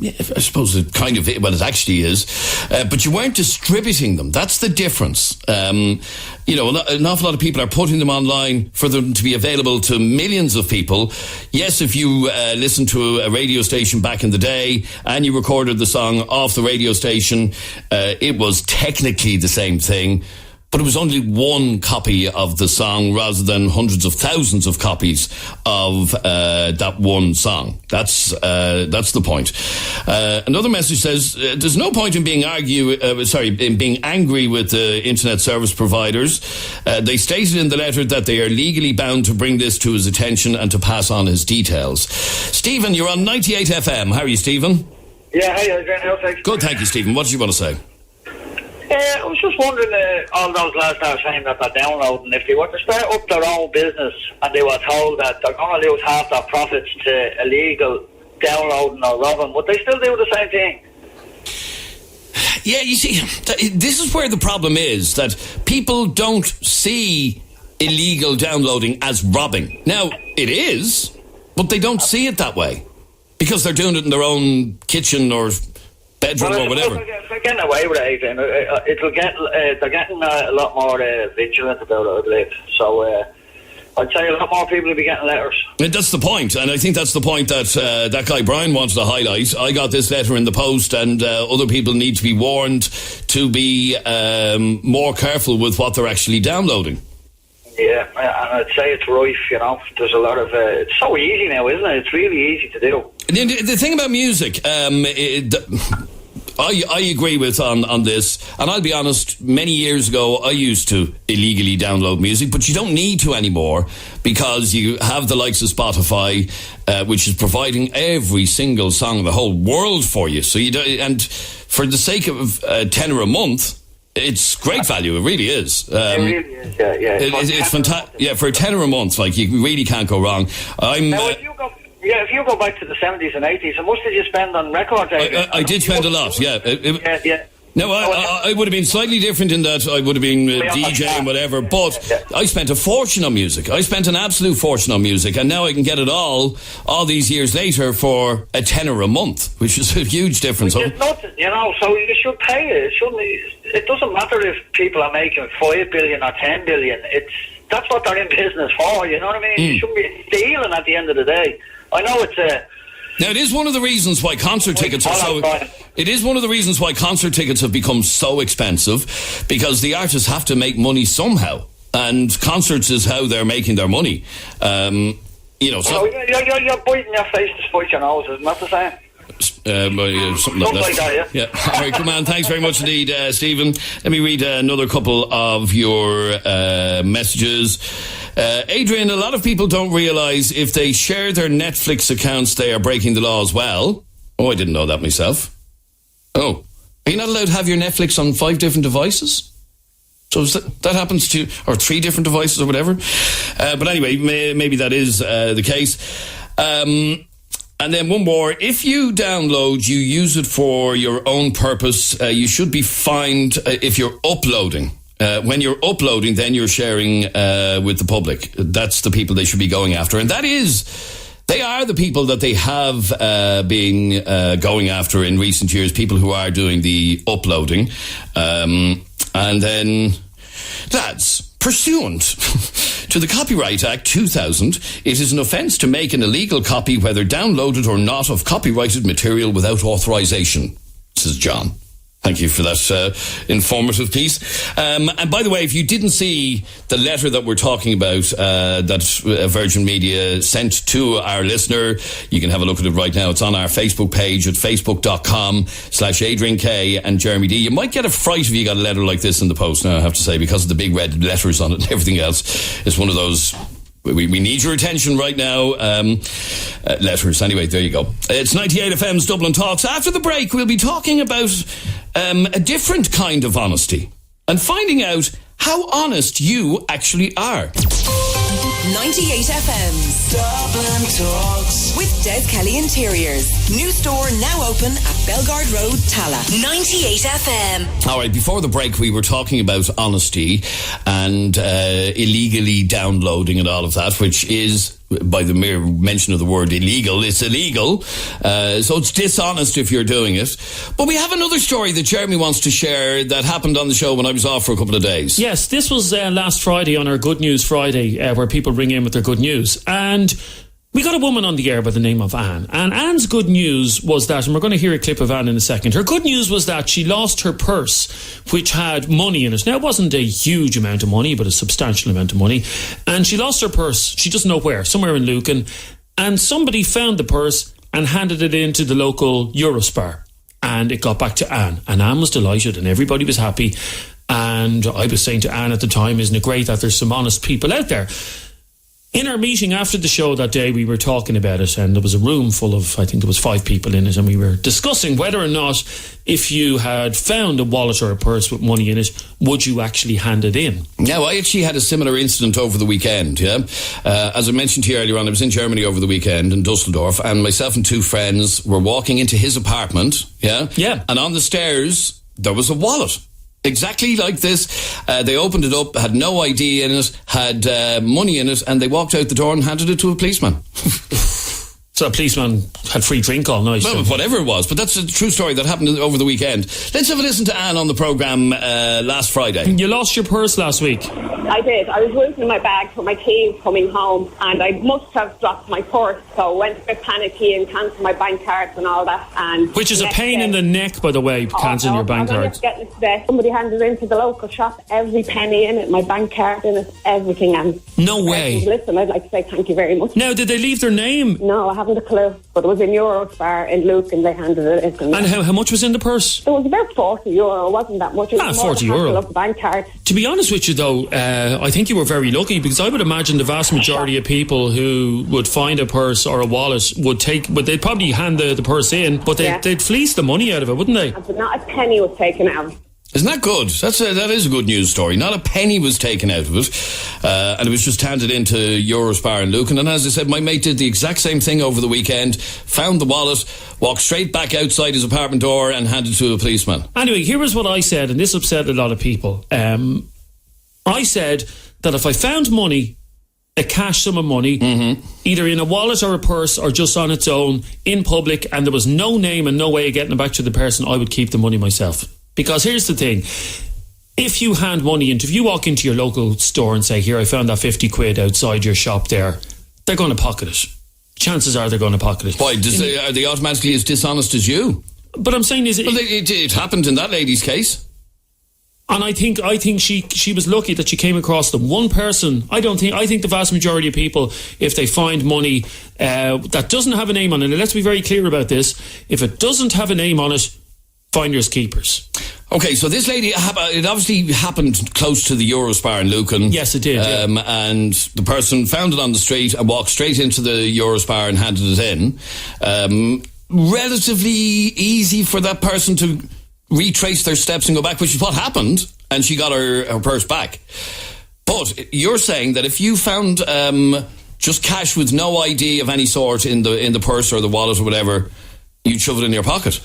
Yeah, I suppose it kind of, well, it actually is. But you weren't distributing them. That's the difference. An awful lot of people are putting them online for them to be available to millions of people. Yes, if you listened to a radio station back in the day and you recorded the song off the radio station, it was technically the same thing. But it was only one copy of the song rather than hundreds of thousands of copies of that one song. That's the point. Another message says there's no point in being angry with the internet service providers. They stated in the letter that they are legally bound to bring this to his attention and to pass on his details. Stephen, you're on 98 FM. How are you, Stephen? Yeah, hi, Adrian. How thanks? Good, thank you, Stephen. What did you want to say? I was just wondering, all those lads that are saying that they're downloading, if they were to start up their own business and they were told that they're going to lose half their profits to illegal downloading or robbing, would they still do the same thing? Yeah, you see, this is where the problem is, that people don't see illegal downloading as robbing. Now, it is, but they don't see it that way because they're doing it in their own kitchen or bedroom or whatever. They're getting away with it, Adrian. They're getting a lot more vigilant about it, I believe. So I'd say a lot more people will be getting letters. And that's the point, and I think that's the point that that guy Brian wants to highlight. I got this letter in the post, and other people need to be warned to be more careful with what they're actually downloading. Yeah, and I'd say it's rife, There's a lot of... it's so easy now, isn't it? It's really easy to do. The thing about music, I agree with on this, and I'll be honest, many years ago I used to illegally download music, but you don't need to anymore because you have the likes of Spotify, which is providing every single song in the whole world for you. So and for the sake of $10 a month, it's great value. It really is. It really is. Yeah. It's fantastic. Yeah, for $10 a month, you really can't go wrong. If you go back to the 70s and 80s, how much did you spend on records? I did spend a lot, yeah. Yeah. No, I would have been slightly different in that I would have been DJing, whatever, but I spent a fortune on music. I spent an absolute fortune on music, and now I can get it all these years later for $10 a month, which is a huge difference. It's nothing, so you should pay it. It doesn't matter if people are making 5 billion or 10 billion. That's what they're in business for, you know what I mean? You shouldn't be stealing at the end of the day. I know it's Now, it is one of the reasons why concert tickets are so... It is one of the reasons why concert tickets have become so expensive, because the artists have to make money somehow, and concerts is how they're making their money. You're biting your face to spite your nose, isn't that the same? Something like that, yeah. All right, come on. Thanks very much indeed, Stephen. Let me read another couple of your messages. Adrian, a lot of people don't realise if they share their Netflix accounts, they are breaking the law as well. Oh, I didn't know that myself. Oh, are you not allowed to have your Netflix on 5 different devices? So that happens to, or 3 different devices or whatever. But anyway, maybe that is the case. And then one more. If you download, you use it for your own purpose, you should be fined if you're uploading. When you're uploading, then you're sharing with the public. That's the people they should be going after. And they are the people that they have been going after in recent years, people who are doing the uploading. And then, lads, pursuant to the Copyright Act 2000, it is an offence to make an illegal copy, whether downloaded or not, of copyrighted material without authorisation, says John. Thank you for that informative piece. And by the way, if you didn't see the letter that we're talking about that Virgin Media sent to our listener, you can have a look at it right now. It's on our Facebook page at facebook.com/Adrian K and Jeremy D. You might get a fright if you got a letter like this in the post, now I have to say, because of the big red letters on it and everything else. It's one of those... We need your attention right now. Letters. Anyway, there you go. It's 98 FM's Dublin Talks. After the break, we'll be talking about a different kind of honesty and finding out how honest you actually are. 98 FM's Dublin Talks with Des Kelly Interiors. New store now open at Belgard Road, Tala. 98 FM. All right, before the break, we were talking about honesty and illegally downloading and all of that, which is, by the mere mention of the word illegal, it's illegal. So it's dishonest if you're doing it. But we have another story that Jeremy wants to share that happened on the show when I was off for a couple of days. Yes, this was last Friday on our Good News Friday, where people ring in with their good news. And we got a woman on the air by the name of Anne. And Anne's good news was that, and we're going to hear a clip of Anne in a second, her good news was that she lost her purse, which had money in it. Now, it wasn't a huge amount of money, but a substantial amount of money. And she lost her purse, she doesn't know where, somewhere in Lucan. And somebody found the purse and handed it into the local Eurospar. And it got back to Anne. And Anne was delighted and everybody was happy. And I was saying to Anne at the time, isn't it great that there's some honest people out there? In our meeting after the show that day, we were talking about it, and there was a room full of, I think there was 5 people in it, and we were discussing whether or not, if you had found a wallet or a purse with money in it, would you actually hand it in? Now, I actually had a similar incident over the weekend, yeah? As I mentioned to you earlier on, I was in Germany over the weekend, in Dusseldorf, and myself and 2 friends were walking into his apartment, yeah? Yeah. And on the stairs, there was a wallet. Exactly like this. They opened it up, had no ID in it, had money in it, and they walked out the door and handed it to a policeman. So a policeman had free drink all night. Well, whatever it was. But that's a true story that happened over the weekend. Let's have a listen to Anne on the programme last Friday. You lost your purse last week. I did. I was losing my bag for my keys coming home, and I must have dropped my purse, so I went a bit panicky and cancelled my bank cards and all that. And which is a pain in the neck, by the way, cancelling your bank cards. Somebody handed into the local shop, every penny in it, my bank card in it, everything. And no way. Listen, I'd like to say thank you very much. Now, did they leave their name? No, I haven't a clue. But it was in Eurospar in Luke, and they handed it in. And how much was in the purse? It was about €40. It wasn't that much. It was €40. Of the bank card. To be honest with you, though, I think you were very lucky, because I would imagine the vast majority of people who would find a purse or a wallet but they'd probably hand the purse in, but they'd fleece the money out of it, wouldn't they? But not a penny was taken out. Isn't that good? That is a good news story. Not a penny was taken out of it, and it was just handed into Eurospar in Lucan. And as I said, my mate did the exact same thing over the weekend, found the wallet, walked straight back outside his apartment door and handed it to a policeman. Anyway, here was what I said, and this upset a lot of people. I said that if I found money, a cash sum of money, either in a wallet or a purse or just on its own, in public, and there was no name and no way of getting it back to the person, I would keep the money myself. Because here's the thing, if you hand money into, if you walk into your local store and say, here, I found that 50 quid outside your shop there, they're going to pocket it. Chances are they're going to pocket it. Why? Are they automatically as dishonest as you? But I'm saying is... Well, it happened in that lady's case. And I think she was lucky that she came across them. One person, I think the vast majority of people, if they find money that doesn't have a name on it, and let's be very clear about this, if it doesn't have a name on it, finders keepers. Okay, so this lady, it obviously happened close to the Eurospar in Lucan. Yes, it did. And the person found it on the street and walked straight into the Eurospar and handed it in. Relatively easy for that person to retrace their steps and go back, which is what happened, and she got her purse back. But you're saying that if you found just cash with no ID of any sort in the purse or the wallet or whatever, you'd shove it in your pocket.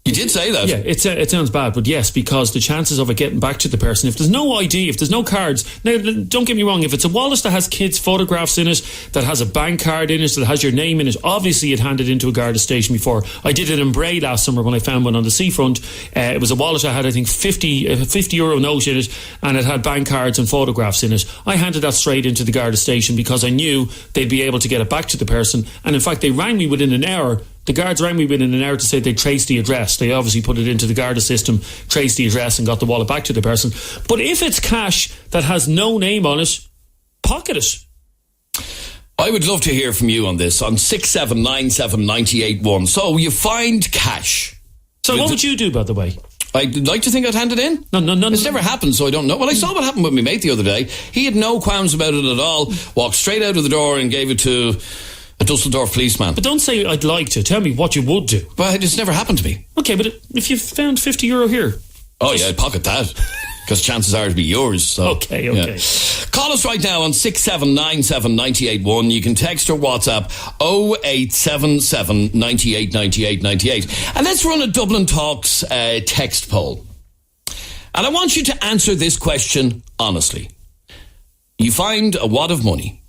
You did say that. Yeah, it sounds bad, but yes, because the chances of it getting back to the person, if there's no ID, if there's no cards, now don't get me wrong, if it's a wallet that has kids' photographs in it, that has a bank card in it, that has your name in it, obviously it handed into a Garda station before. I did it in Bray last summer when I found one on the seafront. It was a wallet that had, I think, €50 note in it, and it had bank cards and photographs in it. I handed that straight into the Garda station because I knew they'd be able to get it back to the person, and in fact they rang me within an hour The guards rang me within an hour to say they traced the address. They obviously put it into the Garda system, traced the address and got the wallet back to the person. But if it's cash that has no name on it, pocket it. I would love to hear from you on this, on 6797981. So you find cash. So what would you do, by the way? I'd like to think I'd hand it in. No. It's never happened, so I don't know. Well, I saw what happened with my mate the other day. He had no qualms about it at all. Walked straight out of the door and gave it to a Dusseldorf policeman. But don't say I'd like to. Tell me what you would do. Well, it's never happened to me. Okay, but if you found €50 here... Oh, yeah, I'd pocket that. Because chances are it'll be yours. So, Okay. yeah. Call us right now on 6797981. You can text or WhatsApp 0877 98 98 98. And let's run a Dublin Talks text poll. And I want you to answer this question honestly. You find a wad of money.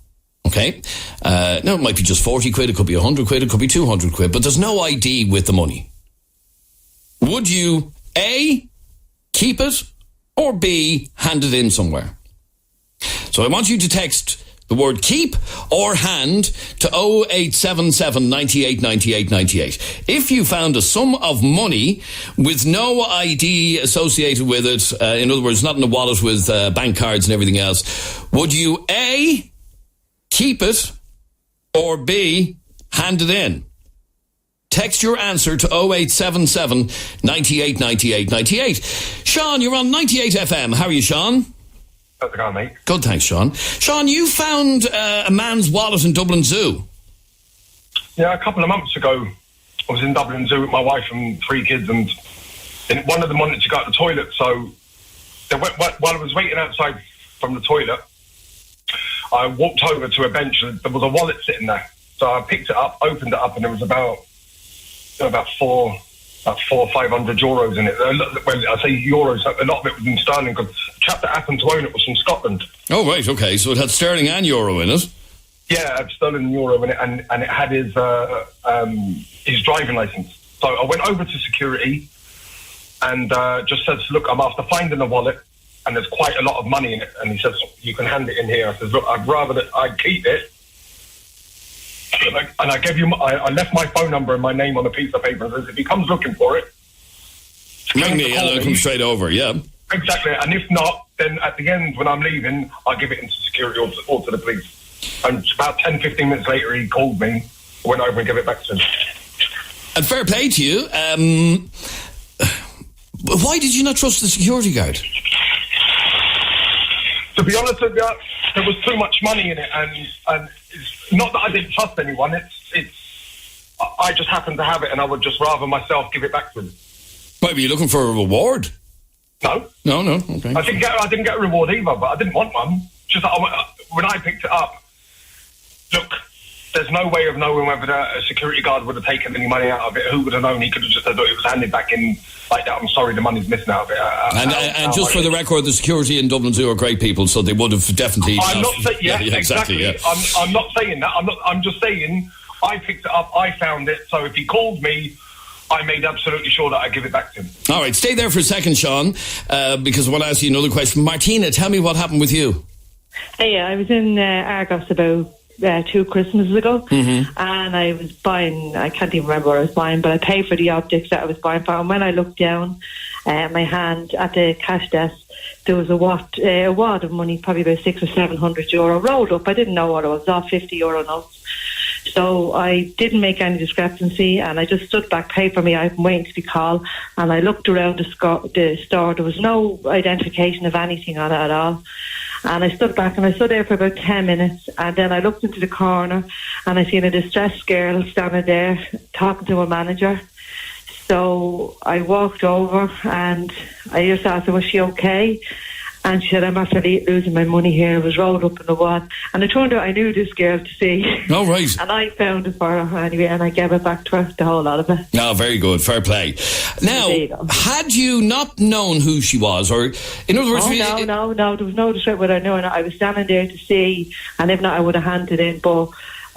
Okay? Now, it might be just 40 quid, it could be 100 quid, it could be 200 quid, but there's no ID with the money. Would you, A, keep it, or B, hand it in somewhere? So I want you to text the word keep or hand to 0877 98 98 98. If you found a sum of money with no ID associated with it, in other words, not in a wallet with bank cards and everything else, would you A, keep it, or B, hand it in? Text your answer to 0877 98 98 98. Sean, you're on 98 FM. How are you, Sean? How's it going, mate? Good, thanks, Sean. Sean, you found a man's wallet in Dublin Zoo. Yeah, a couple of months ago, I was in Dublin Zoo with my wife and 3 kids, and one of them wanted to go to the toilet, so while I was waiting outside from the toilet, I walked over to a bench and there was a wallet sitting there. So I picked it up, opened it up, and there was about 400 or 500 euros in it. When I say euros, a lot of it was in sterling, because the chap that happened to own it was from Scotland. Oh, right, okay. So it had sterling and euro in it. Yeah, it had sterling and euro in it, and it had his driving licence. So I went over to security and just said, look, I'm after finding a wallet, and there's quite a lot of money in it. And he says, you can hand it in here. I says, look, I'd rather that I keep it. And I gave you, I left my phone number and my name on a piece of paper. And says, if he comes looking for it, ring me and I'll come straight over, yeah. Exactly. And if not, then at the end, when I'm leaving, I'll give it into security or to the police. And about 10, 15 minutes later, he called me, I went over and gave it back to him. And fair play to you. Why did you not trust the security guard? To be honest with you, there was too much money in it, and it's not that I didn't trust anyone. I just happened to have it, and I would just rather myself give it back to them. Why, were you looking for a reward? No. Okay. I didn't get a reward either, but I didn't want one. Just that when I picked it up, look, there's no way of knowing whether a security guard would have taken any money out of it. Who would have known? He could have just said, look, it was handed back in like that. I'm sorry, the money's missing out of it. And just for the record, the security in Dublin Zoo are great people, so they would have definitely... I'm not saying... Yeah, exactly. Yeah. I'm not saying that. I'm just saying I picked it up, I found it, so if he called me, I made absolutely sure that I give it back to him. All right, stay there for a second, Sean, because I want to ask you another question. Martina, tell me what happened with you. Hey, I was in Argos about 2 Christmases ago, Mm-hmm. and I was buying, I can't even remember what I was buying, but I paid for the optics that I was buying for, and when I looked down my hand at the cash desk, there was a wad of money, probably about 600 or 700 euro rolled up. I didn't know what it was, all 50 euro notes. So I didn't make any discrepancy, and I just stood back, paid for me. I've been waiting to be called, and I looked around the store. There was no identification of anything on it at all. And I stood back, and I stood there for about 10 minutes, and then I looked into the corner, and I seen a distressed girl standing there talking to a manager. So I walked over, and I just asked her, was she okay? And she said, I'm after losing my money here. It was rolled up in the wad. And it turned out I knew this girl to see. Oh, right. And I found it for her anyway, and I gave it back to her, the whole lot of it. No, very good. Fair play. Now, had you not known who she was, or in other words... No. There was no discrepancy with her knowing it. I was standing there to see, and if not, I would have handed in. But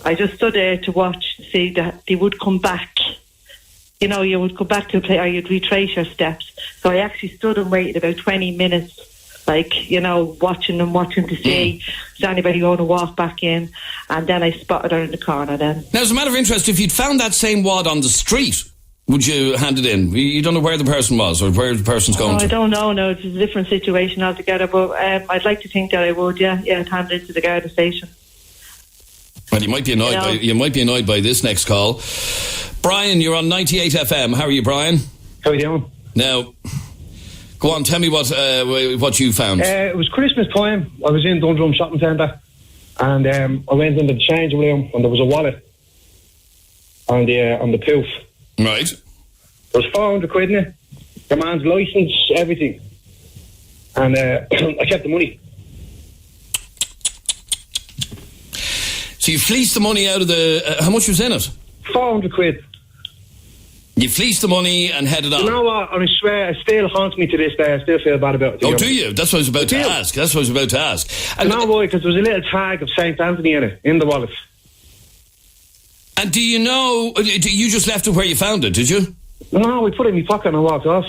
I just stood there to watch, to see that they would come back. You know, you would come back to a place, or you'd retrace your steps. So I actually stood and waited about 20 minutes. like, you know, watching to see is anybody going to walk back in, and then I spotted her in the corner then. Now, as a matter of interest, if you'd found that same wad on the street, would you hand it in? You don't know where the person was or where the person's going to? I don't know, no, it's a different situation altogether, but I'd like to think that I would, I'd hand it to the Garda station. Well, you might be annoyed by this next call. Brian, you're on 98 FM. How are you, Brian? How are you doing? Now, go on, tell me what you found. It was Christmas time. I was in Dundrum Shopping Centre, and I went into the change room, and there was a wallet on the poof. Right. There was 400 quid in it. The man's licence, everything. And I kept the money. So you fleeced the money out of the... how much was in it? 400 quid. You fleeced the money and headed on. You know what? And I swear, it still haunts me to this day. I still feel bad about it. Oh, do you? That's what I was about to ask. And you know why? Because there was a little tag of St. Anthony in it, in the wallet. And do you know... You just left it where you found it, did you? No, we put it in my pocket and I walked off.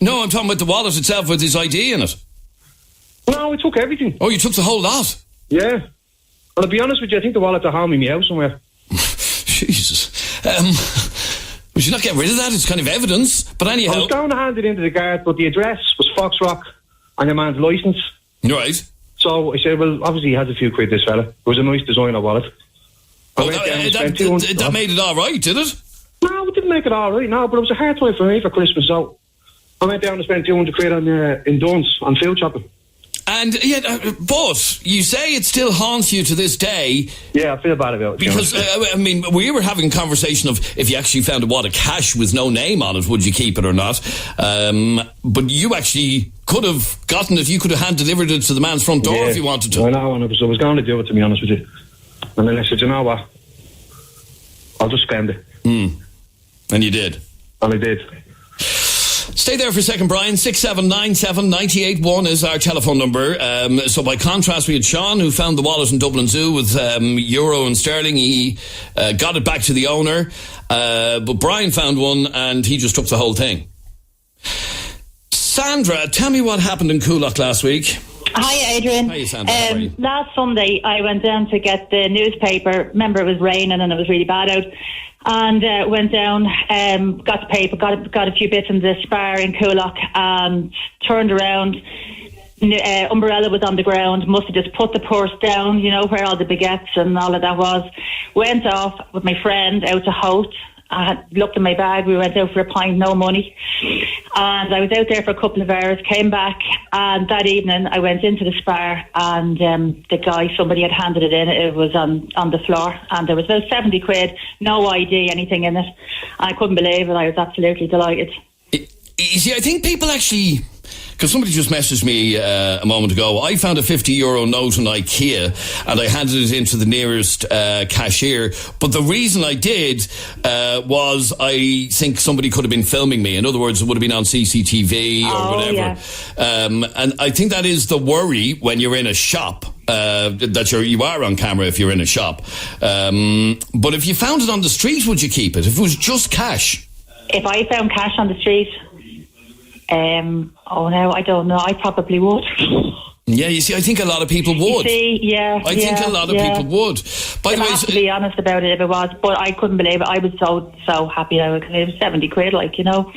No, I'm talking about the wallet itself with his ID in it. No, we took everything. Oh, you took the whole lot? Yeah. Well, to be honest with you, I think the wallet's at home in my house somewhere. Jesus. We should not get rid of that. It's kind of evidence. But anyhow... I was going to hand it into the guard, but the address was Foxrock and your man's licence. Right. So I said, well, obviously he has a few quid, this fella. It was a nice designer wallet. That made it all right, did it? No, it didn't make it all right, no, but it was a hard time for me for Christmas, so I went down and spent 200 quid in Duns on food shopping. And but you say it still haunts you to this day. Yeah, I feel bad about it. Because, I mean, we were having a conversation of if you actually found a wad of cash with no name on it, would you keep it or not? But you actually could have gotten it. You could have hand-delivered it to the man's front door if you wanted to. I know, and I was going to do it, to be honest with you. And then I said, you know what? I'll just spend it. And you did? And I did. Stay there for a second, Brian. 6797 981 is our telephone number. So by contrast, we had Sean, who found the wallet in Dublin Zoo with euro and sterling. He got it back to the owner. But Brian found one and he just took the whole thing. Sandra, tell me what happened in Coolock last week. Hi, Adrian. Hi, Sandra. How are you? Last Sunday, I went down to get the newspaper. Remember, it was raining and it was really bad out. And went down, got the paper, got a few bits in the Spar in Coolock, and turned around. Umbrella was on the ground. Must have just put the purse down, you know, where all the baguettes and all of that was. Went off with my friend out to Hout. I had looked in my bag. We went out for a pint, no money. And I was out there for a couple of hours, came back, and that evening I went into the Spar, and the guy, somebody had handed it in. It was on the floor, and there was about 70 quid, no ID, anything in it. I couldn't believe it. I was absolutely delighted. You see, I think people actually... Because somebody just messaged me a moment ago. I found a €50 note in IKEA and I handed it into the nearest cashier. But the reason I did was I think somebody could have been filming me. In other words, it would have been on CCTV or whatever. Yeah. And I think that is the worry when you're in a shop. That you are on camera if you're in a shop. But if you found it on the street, would you keep it? If it was just cash? If I found cash on the street... no, I don't know. I probably would. Yeah, you see, I think a lot of people would. I think a lot of people would. By the way, to be honest about it, if it was, but I couldn't believe it. I was so happy now because it was 70 quid, like, you know.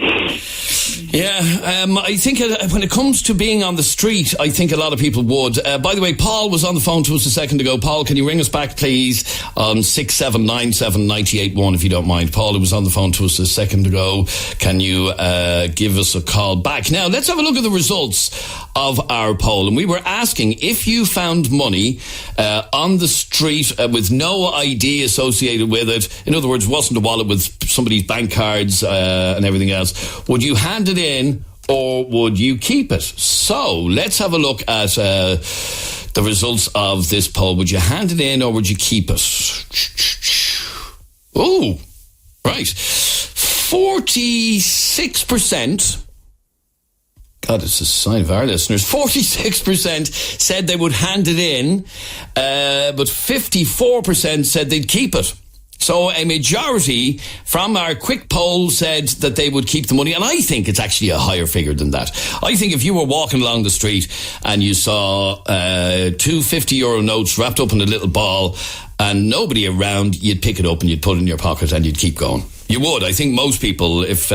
Yeah, I think when it comes to being on the street, I think a lot of people would. By the way, Paul was on the phone to us a second ago. Paul, can you ring us back, please, on 6797 981, if you don't mind. Paul, who was on the phone to us a second ago, can you give us a call back? Now, let's have a look at the results of our poll. And we were asking if you found money on the street with no ID associated with it. In other words, wasn't a wallet with somebody's bank cards and everything else. Would you hand it in or would you keep it? So let's have a look at the results of this poll. Would you hand it in or would you keep it? Oh, right. 46%. God, it's a sign of our listeners. 46% said they would hand it in, but 54% said they'd keep it. So a majority from our quick poll said that they would keep the money, and I think it's actually a higher figure than that. I think if you were walking along the street and you saw two €50 notes wrapped up in a little ball and nobody around, you'd pick it up and you'd put it in your pocket and you'd keep going. You would. I think most people, if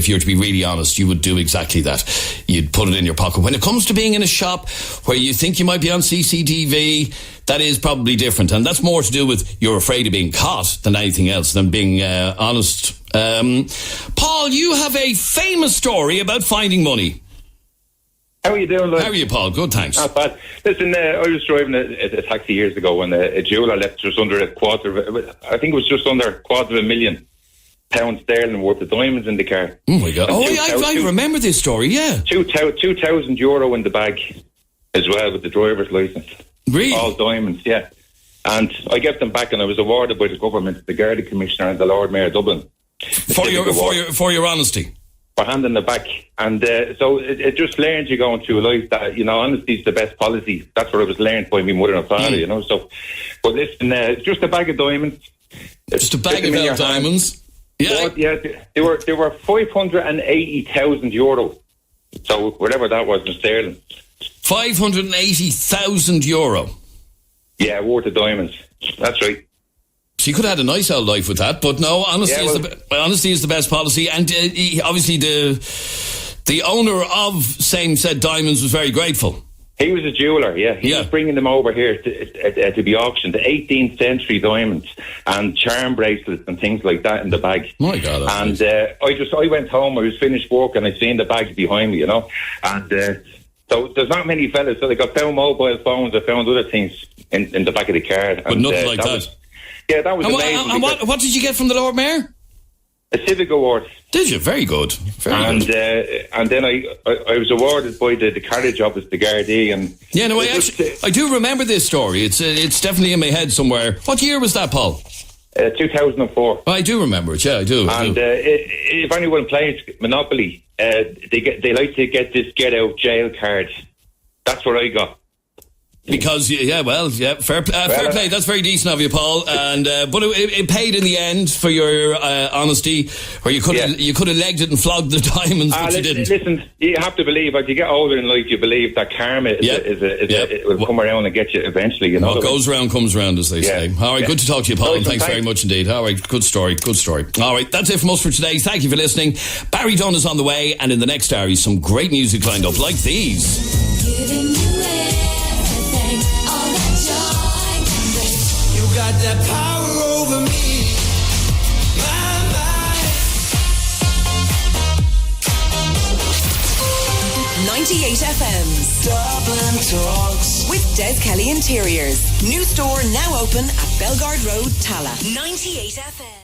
you're to be really honest, you would do exactly that. You'd put it in your pocket. When it comes to being in a shop where you think you might be on CCTV, that is probably different. And that's more to do with you're afraid of being caught than anything else, than being honest. Paul, you have a famous story about finding money. How are you doing, Lloyd? How are you, Paul? Good, thanks. Not bad. Listen, I was driving a taxi years ago when a jeweller left just under I think it was just under £250,000 sterling worth of diamonds in the car. Oh my God! I remember this story. Yeah, €2,000 in the bag as well with the driver's license. Really? All diamonds, yeah. And I gave them back, and I was awarded by the government, the Garda Commissioner, and the Lord Mayor of Dublin for your honesty. For handing it back, and so it just learns you going through life that honesty is the best policy. That's what I was learned by my mother and father. So, but listen, just a bag of diamonds. Just a bag of diamonds. Yeah, they were €580,000. So whatever that was in sterling. €580,000. Yeah, worth of diamonds. That's right. So you could have had a nice old life with that, but no, honesty is the best policy. And obviously the owner of same said diamonds was very grateful. He was a jeweller, yeah. He was bringing them over here to be auctioned, the 18th century diamonds and charm bracelets and things like that in the bag. My God. And I went home, I was finished work and I seen the bags behind me, and so there's not many fellas. So I found mobile phones, I found other things in the back of the car. But nothing like that. That was amazing. And what did you get from the Lord Mayor? A Civic Award. Did you? Very good. And then I was awarded by the carriage office, the Gardaí, and I do remember this story. It's definitely in my head somewhere. What year was that, Paul? 2004. I do remember it. Yeah, I do. And if anyone plays Monopoly, they like to get this get out jail card. That's what I got. Because fair play. That's very decent of you, Paul. And but it paid in the end for your honesty. Or you could have legged it and flogged the diamonds, but you didn't. Listen, you have to believe. As you get older in life, you believe that karma it will come around and get you eventually. What goes around comes around, as they say. All right, good to talk to you, Paul. And thanks very much indeed. All right, good story. All right, that's it from us for today. Thank you for listening. Barry Dunn is on the way, and in the next hour, he's some great music lined up like these. Got that power over me, my mind. 98 FM's Dublin Talks with Des Kelly Interiors. New store now open at Belgard Road, Tala. 98 FM.